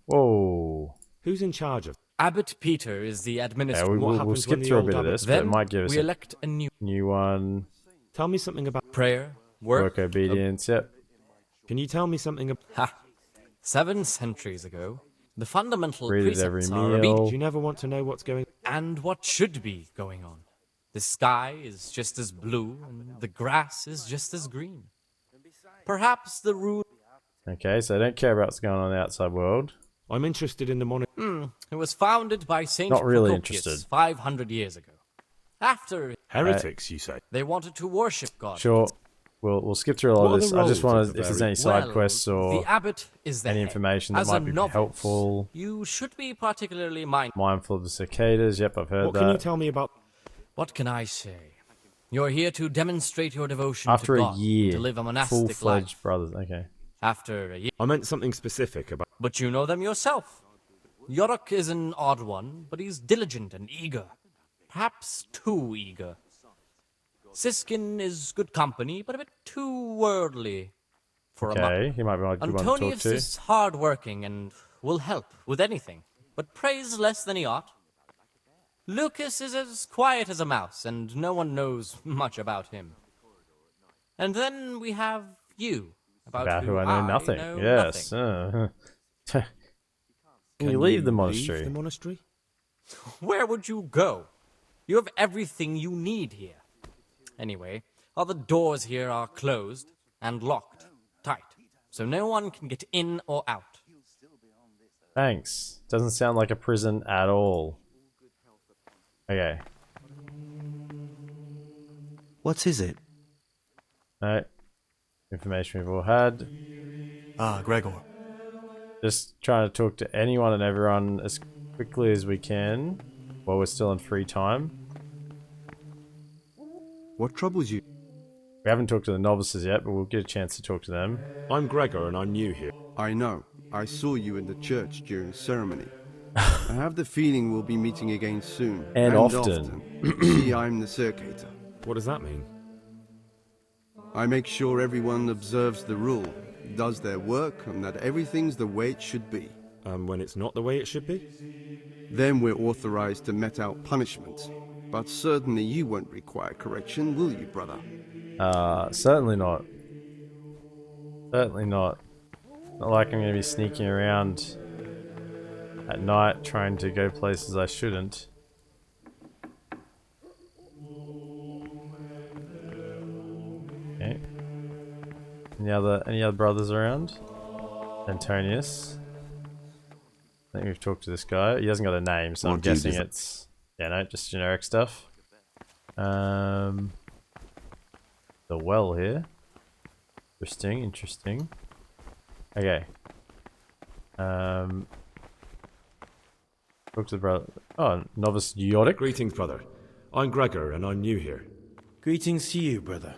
Whoa. who's in charge of? Abbot Peter is the Yeah, administrator. we'll skip through a bit of this, but it Then might give us we a elect a new one. Tell me something about prayer, Work obedience, yep. Can you tell me something about? Ha! 7 centuries ago, the fundamental Read it precepts every are meal. obedience Do you never want to know what's going? and what should be going on. The sky is just as blue, and the grass is just as green. Perhaps the rule. Okay, so I don't care about what's going on in the outside world. I'm interested in the monastery. It was founded by Saint Not really Procopius interested. 500 years ago. After Heretics, you say? they wanted to worship God. Sure. We'll skip through a lot What are of this. the I just roles want of to, the if there's very- any side Well, quests or the abbot is the any head. information that As might a be novice, helpful. You should be particularly mindful. Mindful of the cicadas. Yep, I've heard What that. can you tell me about? What can I say? You're here to demonstrate your devotion After to a God, year, to live a monastic full-fledged life. brothers. Okay. After a year. I meant something specific about. But you know them yourself. Yorick is an odd one, but he's diligent and eager. Perhaps too eager. Siskin is good company, but a bit too worldly for a monk. Okay, he might be a good one to talk Antonius to. is hard-working and will help with anything, but prays less than he ought. Lucas is as quiet as a mouse, and no one knows much about him. And then we have you, About who I know nothing. know Yes. nothing. Can you leave the monastery? Leave the monastery? Where would you go? You have everything you need here. Anyway, all the doors here are closed and locked tight, so no one can get in or out. Thanks. Doesn't sound like a prison at all. Okay. What is it? No. Information we've all had. Ah, Gregor. Just trying to talk to anyone and everyone as quickly as we can while we're still in free time. What troubles you? We haven't talked to the novices yet, but we'll get a chance to talk to them. I'm Gregor and I'm new here. I know. I saw you in the church during ceremony. I have the feeling we'll be meeting again soon. And often. See, I'm the circator. What does that mean? I make sure everyone observes the rule, does their work, and that everything's the way it should be. And when it's not the way it should be? Then we're authorized to mete out punishment. But certainly you won't require correction, will you, brother? Certainly not. Certainly not. Not like I'm going to be sneaking around at night trying to go places I shouldn't. Okay. Any other brothers around? Antonius. I think we've talked to this guy. He hasn't got a name, so I'm guessing it's... Yeah, no, just generic stuff. The well here. Interesting, interesting. Okay. Talk to the brother. Oh, novice Yorick. Greetings, brother. I'm Gregor, and I'm new here. Greetings to you, brother.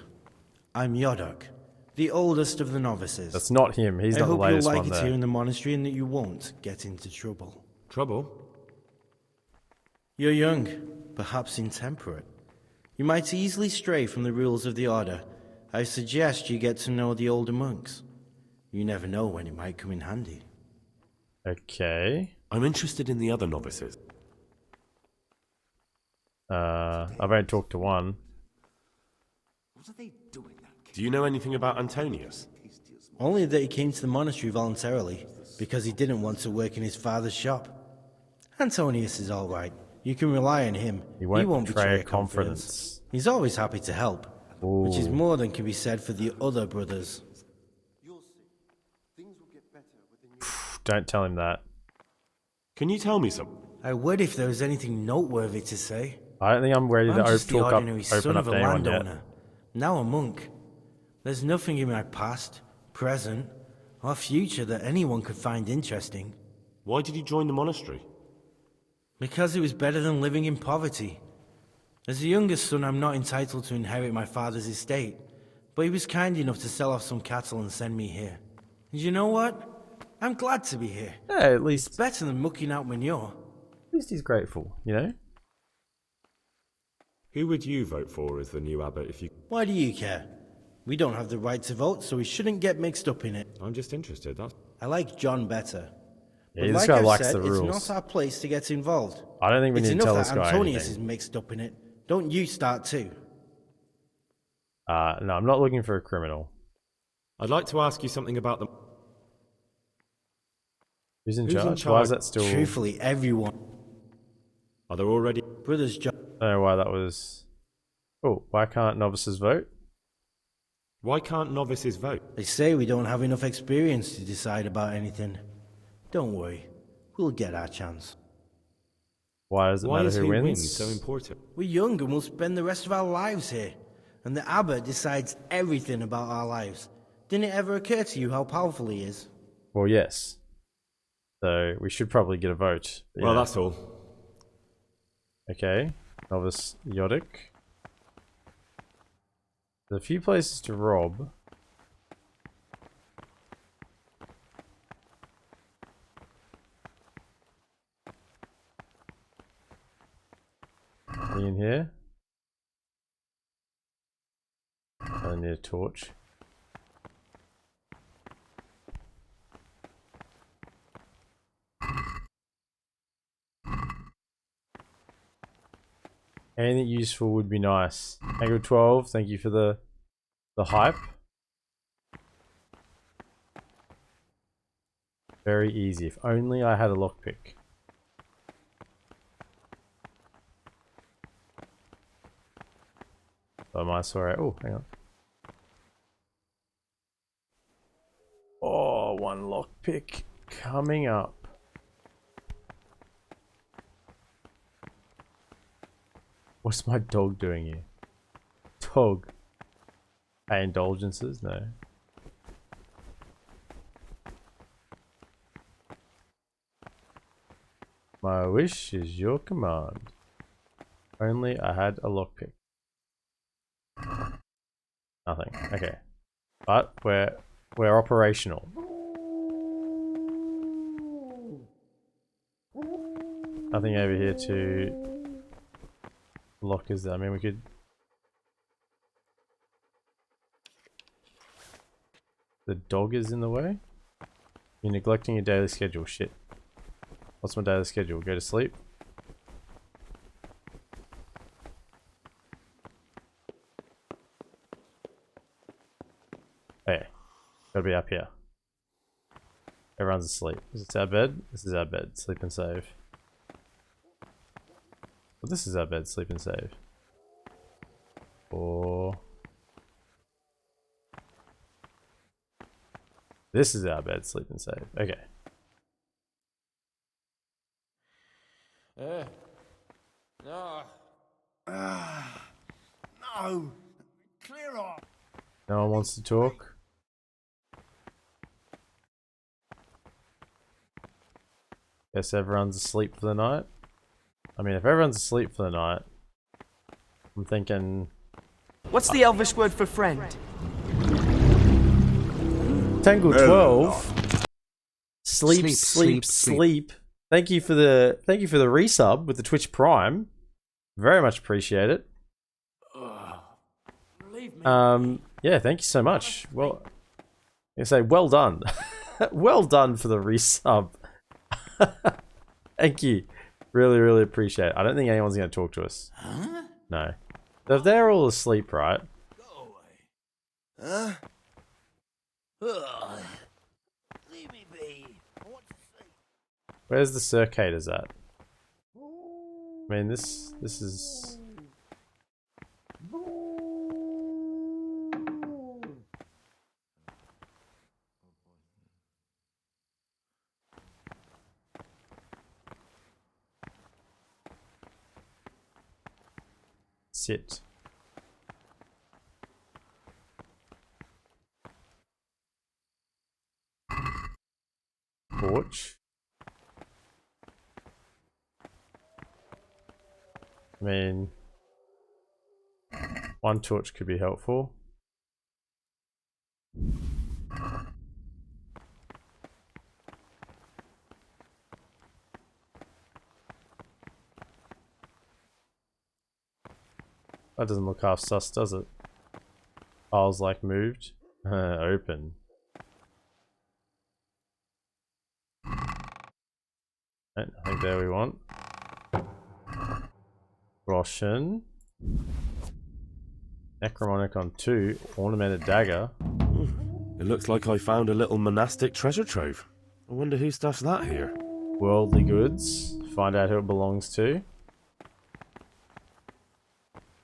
I'm Yodok, the oldest of the novices. That's not him. He's not the latest one there. I hope you'll like it here in the monastery and that you won't get into trouble. Trouble? You're young, perhaps intemperate. You might easily stray from the rules of the order. I suggest you get to know the older monks. You never know when it might come in handy. Okay. I'm interested in the other novices. I've only talked to one. What are they doing? Do you know anything about Antonius? Only that he came to the monastery voluntarily, because he didn't want to work in his father's shop. Antonius is all right. You can rely on him. He won't betray a confidence. He's always happy to help, which is more than can be said for the other brothers. Don't tell him that. Can you tell me something? I would if there was anything noteworthy to say. I don't think I'm ready to just the ordinary open son up of to a anyone yet. landowner, now a monk. There's nothing in my past, present, or future that anyone could find interesting. Why did you join the monastery? Because it was better than living in poverty. As the youngest son, I'm not entitled to inherit my father's estate, but he was kind enough to sell off some cattle and send me here. And you know what? I'm glad to be here. Yeah, at least... It's better than mucking out manure. At least he's grateful, you know? Who would you vote for as the new abbot if you... Why do you care? We don't have the right to vote, so we shouldn't get mixed up in it. I'm just interested, that's... I like John better. Yeah, but this like guy I've likes said, the rules. it's not our place to get involved. I don't think we need to tell this guy guy Antonius anything. is mixed up in it. Don't you start too. No, I'm not looking for a criminal. I'd like to ask you something about the... Who's in charge? Why is that still... Truthfully, everyone. Are there already... Brothers John... I don't know why that was... Oh, why can't novices vote? Why can't novices vote? They say we don't have enough experience to decide about anything. Don't worry. We'll get our chance. Why does it matter who wins? So important? We're young and we'll spend the rest of our lives here. And the abbot decides everything about our lives. Didn't it ever occur to you how powerful he is? Well, yes. So, we should probably get a vote. Well, that's all. Okay. Novice Yodic. There's a few places to rob. Anything in here? I need a torch. Anything useful would be nice. Angle 12, thank you for the hype. Very easy. If only I had a lockpick. Oh, my sorry. Oh, hang on. Oh, one lockpick coming up. What's my dog doing here? Dog. Pay indulgences? No. My wish is your command. Only I had a lockpick. Nothing. Okay. But we're operational. Nothing over here to lock, is there? I mean, we could The dog is in the way? You're neglecting your daily schedule. Shit. What's my daily schedule? Go to sleep? Hey. Gotta be up here. Everyone's asleep. Is this our bed? This is our bed. Sleep and save. Well, this is our bed. Sleep and save. Or... this is our bed. Sleep and save. Okay. No. No. Clear off. No one wants to talk? Guess everyone's asleep for the night? I mean, if everyone's asleep for the night, I'm thinking... What's the Elvish word for friend? Tangle 12. Sleep. Thank you for the resub with the Twitch Prime. Very much appreciate it. Yeah, thank you so much. Well, I say well done. Well done for the resub. Thank you. Really, really appreciate it. I don't think anyone's going to talk to us. Huh? No. If they're all asleep, right? Huh? Ugh. Leave me be. I want to sleep. Where's the circators at? I mean, this is... sit. Torch. I mean, one torch could be helpful. That doesn't look half sus, does it? Files like moved. Open. I think there we want. Roshan. Necromonicon 2. Ornamented dagger. It looks like I found a little monastic treasure trove. I wonder who stuffs that here. Worldly goods. Find out who it belongs to.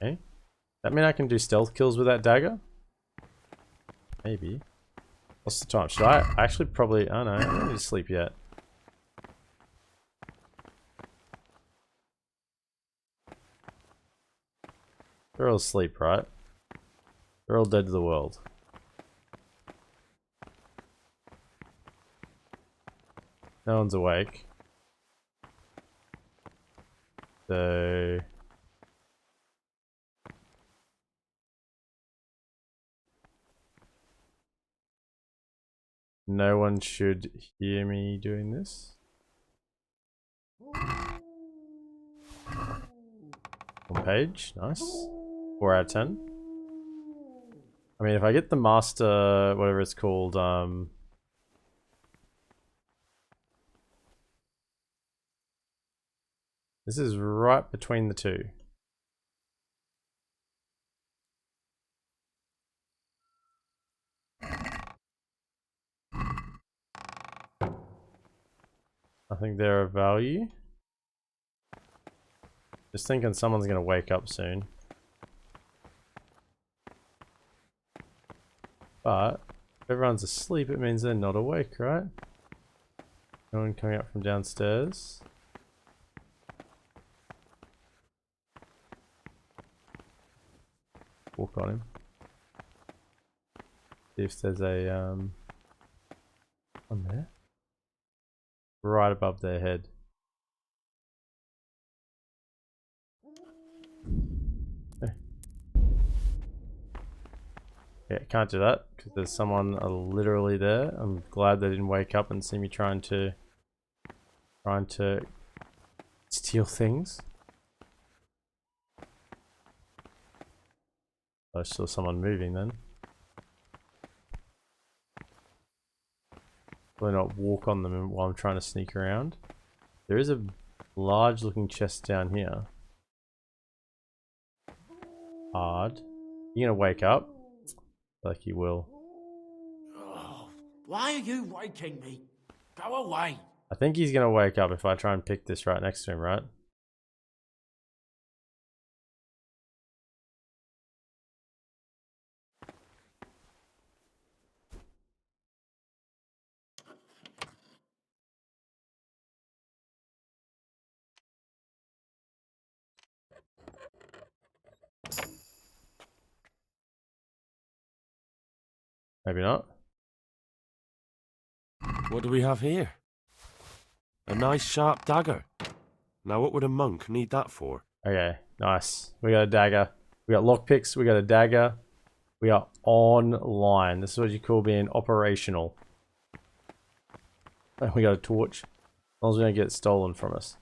Okay. That mean I can do stealth kills with that dagger? Maybe. What's the time? Should I actually probably... oh no, I don't need to sleep yet. They're all asleep, right? They're all dead to the world. No one's awake. So... no one should hear me doing this. One page, nice. 4 out of 10. I mean, if I get the master, whatever it's called, this is right between the two. I think they're of value. Just thinking someone's gonna wake up soon. But if everyone's asleep, it means they're not awake, right? No one coming up from downstairs. Walk on him. See if there's a one there. Right above their head. Okay. Yeah, can't do that because there's someone literally there. I'm glad they didn't wake up and see me trying to steal things. I saw someone moving then. Probably not walk on them while I'm trying to sneak around. There is a large looking chest down here. Hard. You gonna wake up? Like you will. Oh, why are you waking me? Go away. I think he's gonna wake up if I try and pick this right next to him, right? Maybe not. What do we have here? A nice sharp dagger. Now what would a monk need that for? Okay, nice. We got a dagger. We got lockpicks. We got a dagger. We are online. This is what you call being operational. And we got a torch. As long as we don't get stolen from us.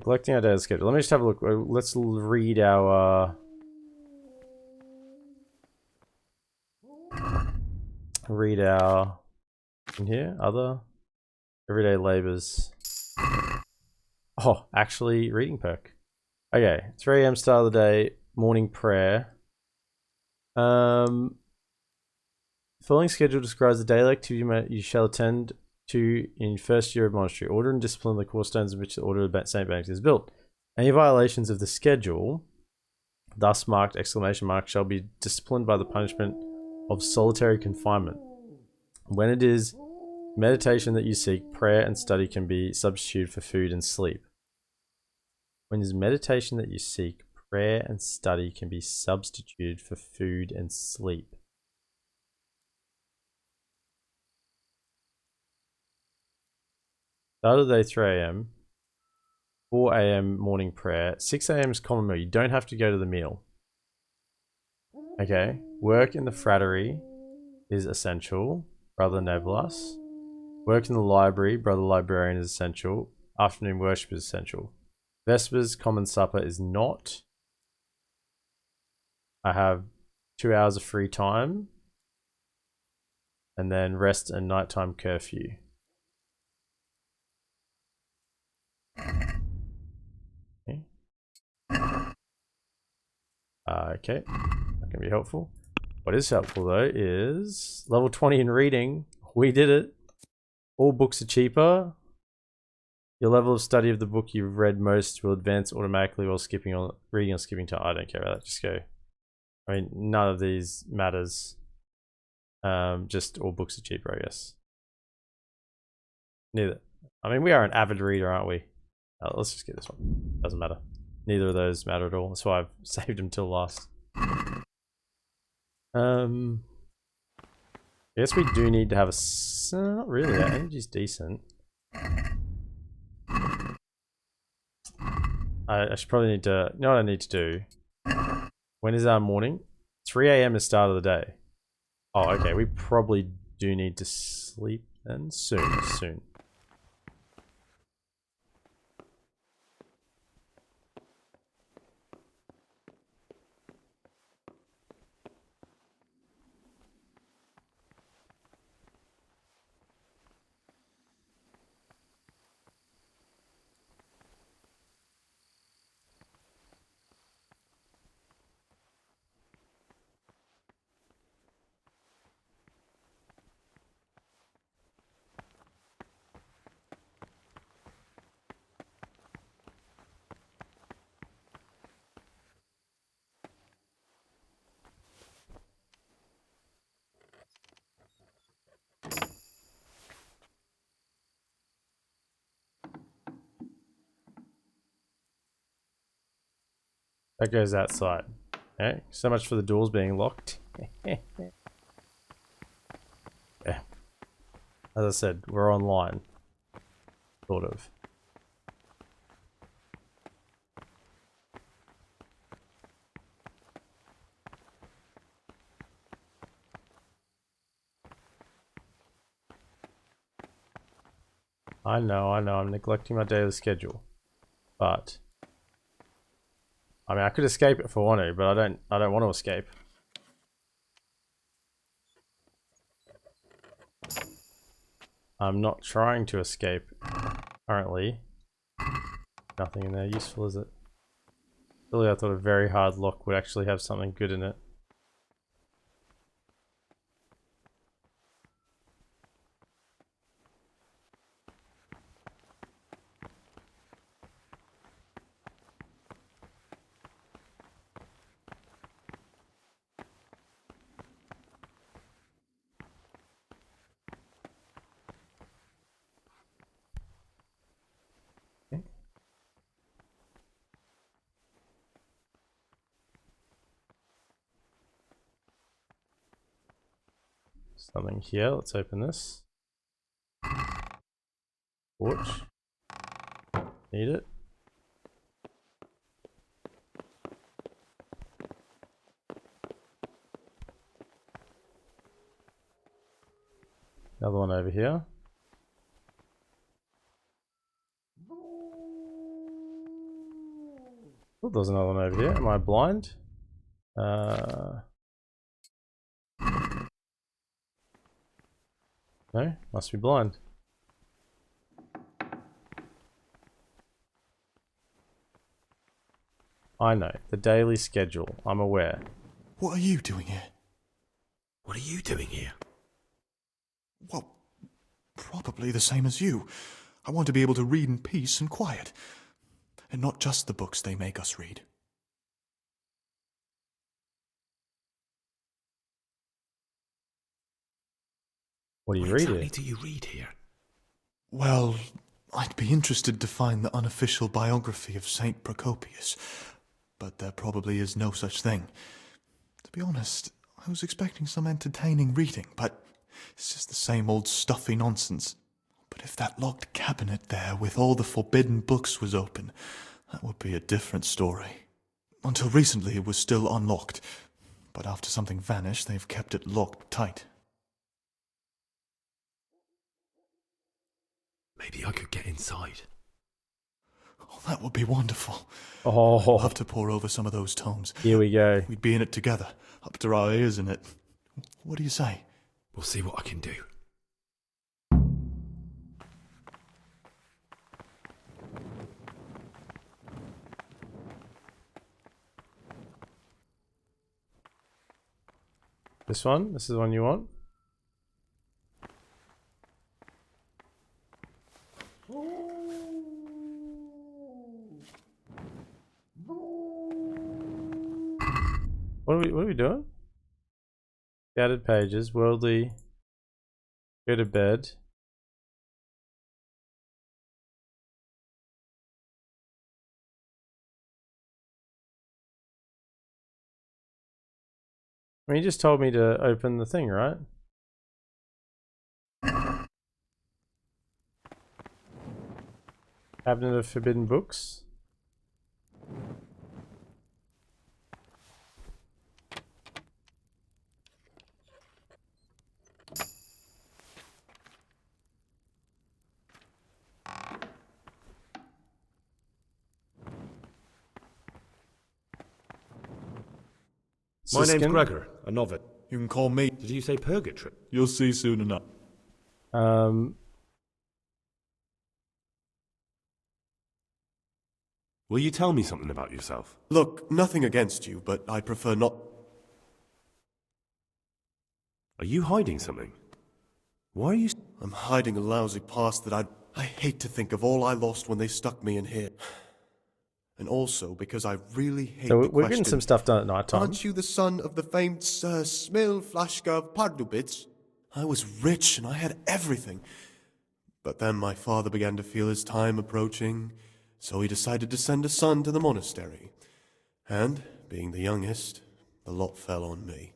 Collecting our data schedule. Let me just have a look. Let's read our in here other everyday labors. Oh, actually reading perk. Okay, 3 AM start of the day, morning prayer. Following schedule describes the daily activity you shall attend to in first year of monastery. Order and discipline the cornerstones in which the order of St. Benedict is built. Any violations of the schedule, thus marked exclamation mark, shall be disciplined by the punishment of solitary confinement. When it is meditation that you seek, prayer and study can be substituted for food and sleep. When it is meditation that you seek, prayer and study can be substituted for food and sleep. Start of the day 3 AM, 4 AM morning prayer, 6 AM is common meal. You don't have to go to the meal. Okay, work in the frattery is essential. Brother Nebulas. Work in the library, Brother Librarian is essential. Afternoon worship is essential. Vespers, common supper is not. I have 2 hours of free time. And then rest and nighttime curfew. Okay, that can be helpful. What is helpful though is level 20 in reading. We did it. All books are cheaper. Your level of study of the book you've read most will advance automatically while skipping on reading or skipping time. I don't care about that. Just go. I mean, none of these matters. Just all books are cheaper, I guess. Neither. I mean, we are an avid reader, aren't we? Let's just get this one. Doesn't matter. Neither of those matter at all. That's why I've saved them till last. I guess we do need to have a... not really, our energy's decent. I should probably need to... You know what I need to do? When is our morning? 3 AM is start of the day. Oh, okay. We probably do need to sleep then. Soon. That goes outside. Okay, so much for the doors being locked. Yeah. As I said, we're online. Sort of. I know, I'm neglecting my daily schedule. But I mean I could escape if I want to, but I don't want to escape. I'm not trying to escape currently. Nothing in there useful, is it? Really, I thought a very hard lock would actually have something good in it. Something here, let's open this. Torch. Need it. Another one over here. Oh, there's another one over here. Am I blind? No, must be blind. I know, the daily schedule, I'm aware. What are you doing here? What are you doing here? Well, probably the same as you. I want to be able to read in peace and quiet. And not just the books they make us read. What do you What read exactly here? do you read here? Well, I'd be interested to find the unofficial biography of Saint Procopius, but there probably is no such thing. To be honest, I was expecting some entertaining reading, but it's just the same old stuffy nonsense. But if that locked cabinet there with all the forbidden books was open, that would be a different story. Until recently it was still unlocked, but after something vanished, they've kept it locked tight. Maybe I could get inside. Oh, that would be wonderful. Oh, I'd love to pore over some of those tomes. Here we go. We'd be in it together, up to our ears in it. What do you say? We'll see what I can do. This one? This is the one you want? What are we doing? Scattered pages, worldly, go to bed. I mean, you just told me to open the thing, right? Cabinet of Forbidden Books. My name's Siskin? Gregor, a novice. You can call me. Did you say purgatory? You'll see soon enough. Will you tell me something about yourself? Look, nothing against you, but I prefer not. Are you hiding something? Why are you... I'm hiding a lousy past that I hate to think of all I lost when they stuck me in here. And also because I really hate So the we're question, getting some stuff done at night time. Aren't you the son of the famed Sir Smil Flashka of Pardubitz? I was rich and I had everything. But then my father began to feel his time approaching, so he decided to send a son to the monastery. And, being the youngest, the lot fell on me.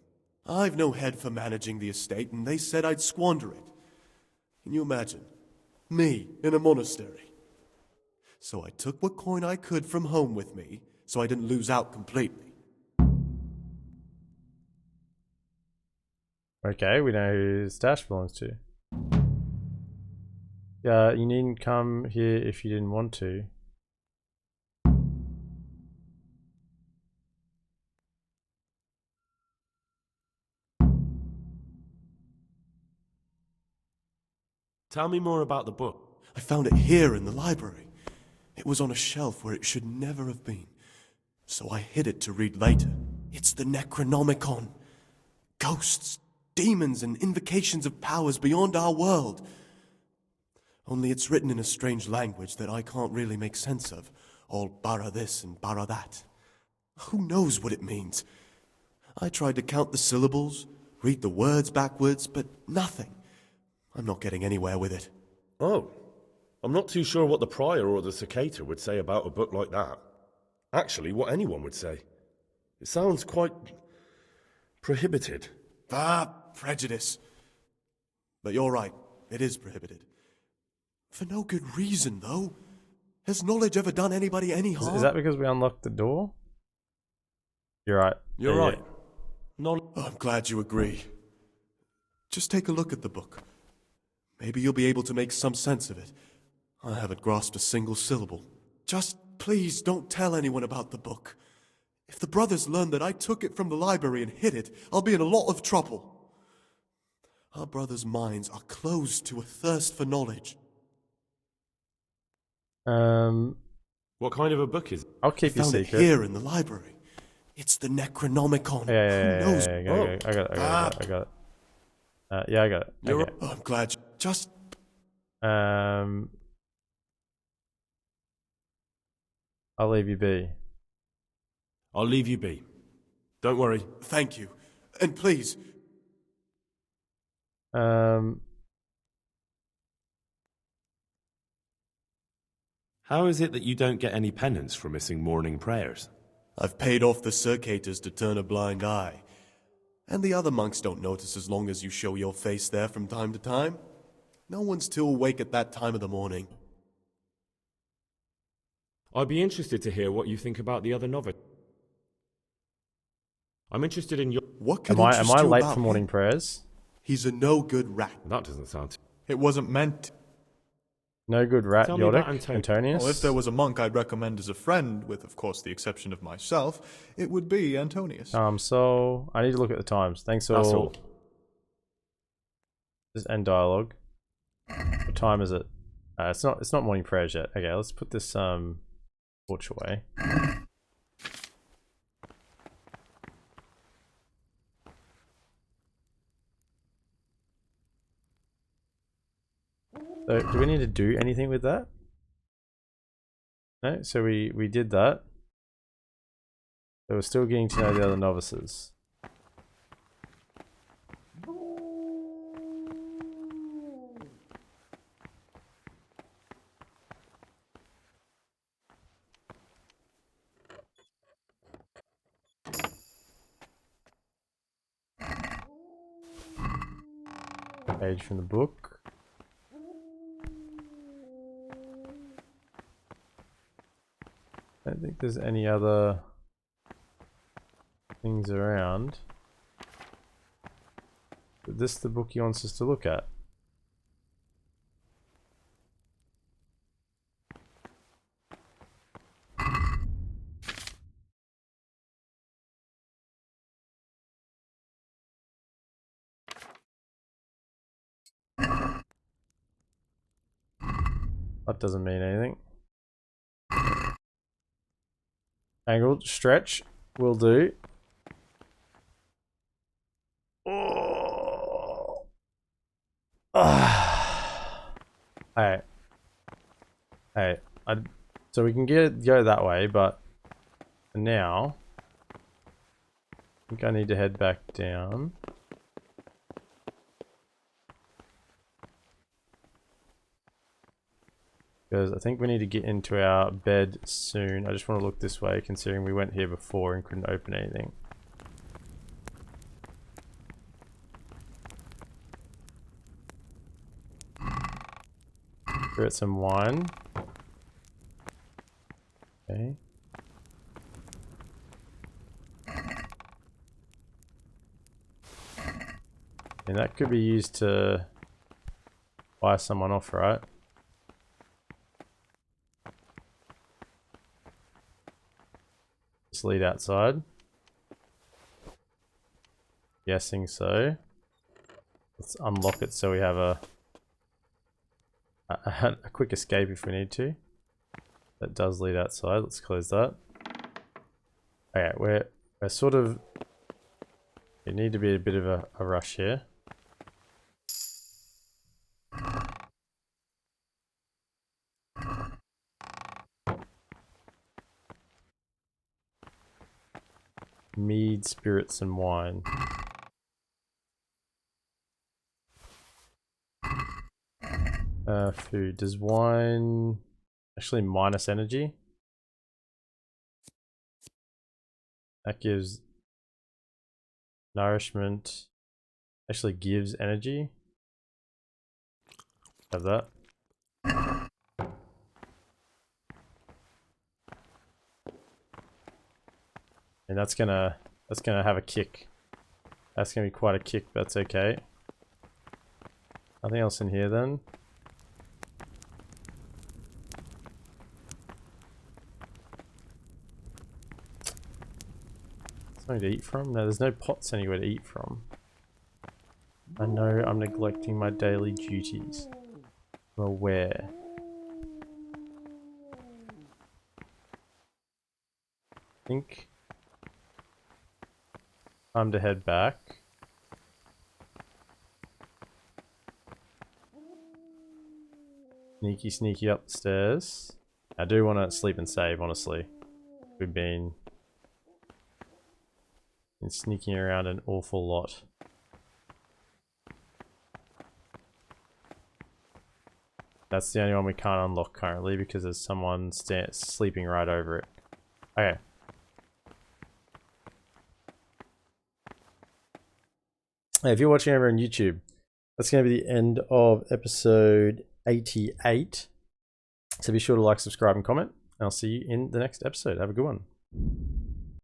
I've no head for managing the estate, and they said I'd squander it. Can you imagine? Me, in a monastery. So I took what coin I could from home with me, so I didn't lose out completely. Okay, we know who the stash belongs to. You needn't come here if you didn't want to. Tell me more about the book. I found it here in the library. It was on a shelf where it should never have been. So I hid it to read later. It's the Necronomicon. Ghosts, demons, and invocations of powers beyond our world. Only it's written in a strange language that I can't really make sense of. All bara this and bara that. Who knows what it means? I tried to count the syllables, read the words backwards, but nothing. I'm not getting anywhere with it. Oh, I'm not too sure what the prior or the cicada would say about a book like that. Actually, what anyone would say. It sounds quite prohibited. Ah, prejudice. But you're right, it is prohibited. For no good reason, though. Has knowledge ever done anybody any harm? Is that because we unlocked the door? You're right. You're Yeah, right. Oh, I'm glad you agree. Just take a look at the book. Maybe you'll be able to make some sense of it. I haven't grasped a single syllable. Just please don't tell anyone about the book. If the brothers learn that I took it from the library and hid it, I'll be in a lot of trouble. Our brothers' minds are closed to a thirst for knowledge. What kind of a book is it? I'll keep your Found secret. it here in the library. It's the Necronomicon. Yeah, Who knows? I got it. I got it. Yeah, I got it. Okay. Oh, I'm glad you just... I'll leave you be. I'll leave you be. Don't worry. Thank you. And please... How is it that you don't get any penance for missing morning prayers? I've paid off the circators to turn a blind eye. And the other monks don't notice as long as you show your face there from time to time. No one's too awake at that time of the morning. I'd be interested to hear what you think about the other novice. I'm interested in your... What can Am I interest you late about for morning him? prayers? He's a no-good rat. That doesn't sound... It wasn't meant. No good rat, Tell me about Yodic, Antonius. Well, if there was a monk I'd recommend as a friend, with of course the exception of myself, it would be Antonius. So I need to look at the times. Thanks That's all. all. Just end dialogue. What time is it? It's not morning prayers yet. Okay, let's put this torch away. So, do we need to do anything with that? No, so we did that. So we're still getting to know the other novices. Page from the book. I don't think there's any other things around. Is this the book he wants us to look at? That doesn't mean anything. Angled stretch will do. Oh. Alright. Alright. So we can go that way, but for now I think I need to head back down. Because I think we need to get into our bed soon. I just want to look this way, considering we went here before and couldn't open anything. Get some wine. Okay. And that could be used to buy someone off, right? Just lead outside. Guessing so. Let's unlock it so we have a quick escape if we need to. That does lead outside. Let's close that. Okay, we're sort of... We need to be a bit of a rush here. Mead, spirits, and wine. Food. Does wine actually minus energy? That gives nourishment. Actually gives energy. Have that. And that's gonna have a kick. That's gonna be quite a kick, but that's okay. Nothing else in here then. Something to eat from? No, there's no pots anywhere to eat from. I know I'm neglecting my daily duties. I'm aware. I think time to head back. Sneaky, sneaky up the stairs. I do want to sleep and save, honestly. We've been sneaking around an awful lot. That's the only one we can't unlock currently because there's someone sleeping right over it. Okay. Hey, if you're watching over on YouTube, that's going to be the end of episode 88. So be sure to like, subscribe, and comment. And I'll see you in the next episode. Have a good one.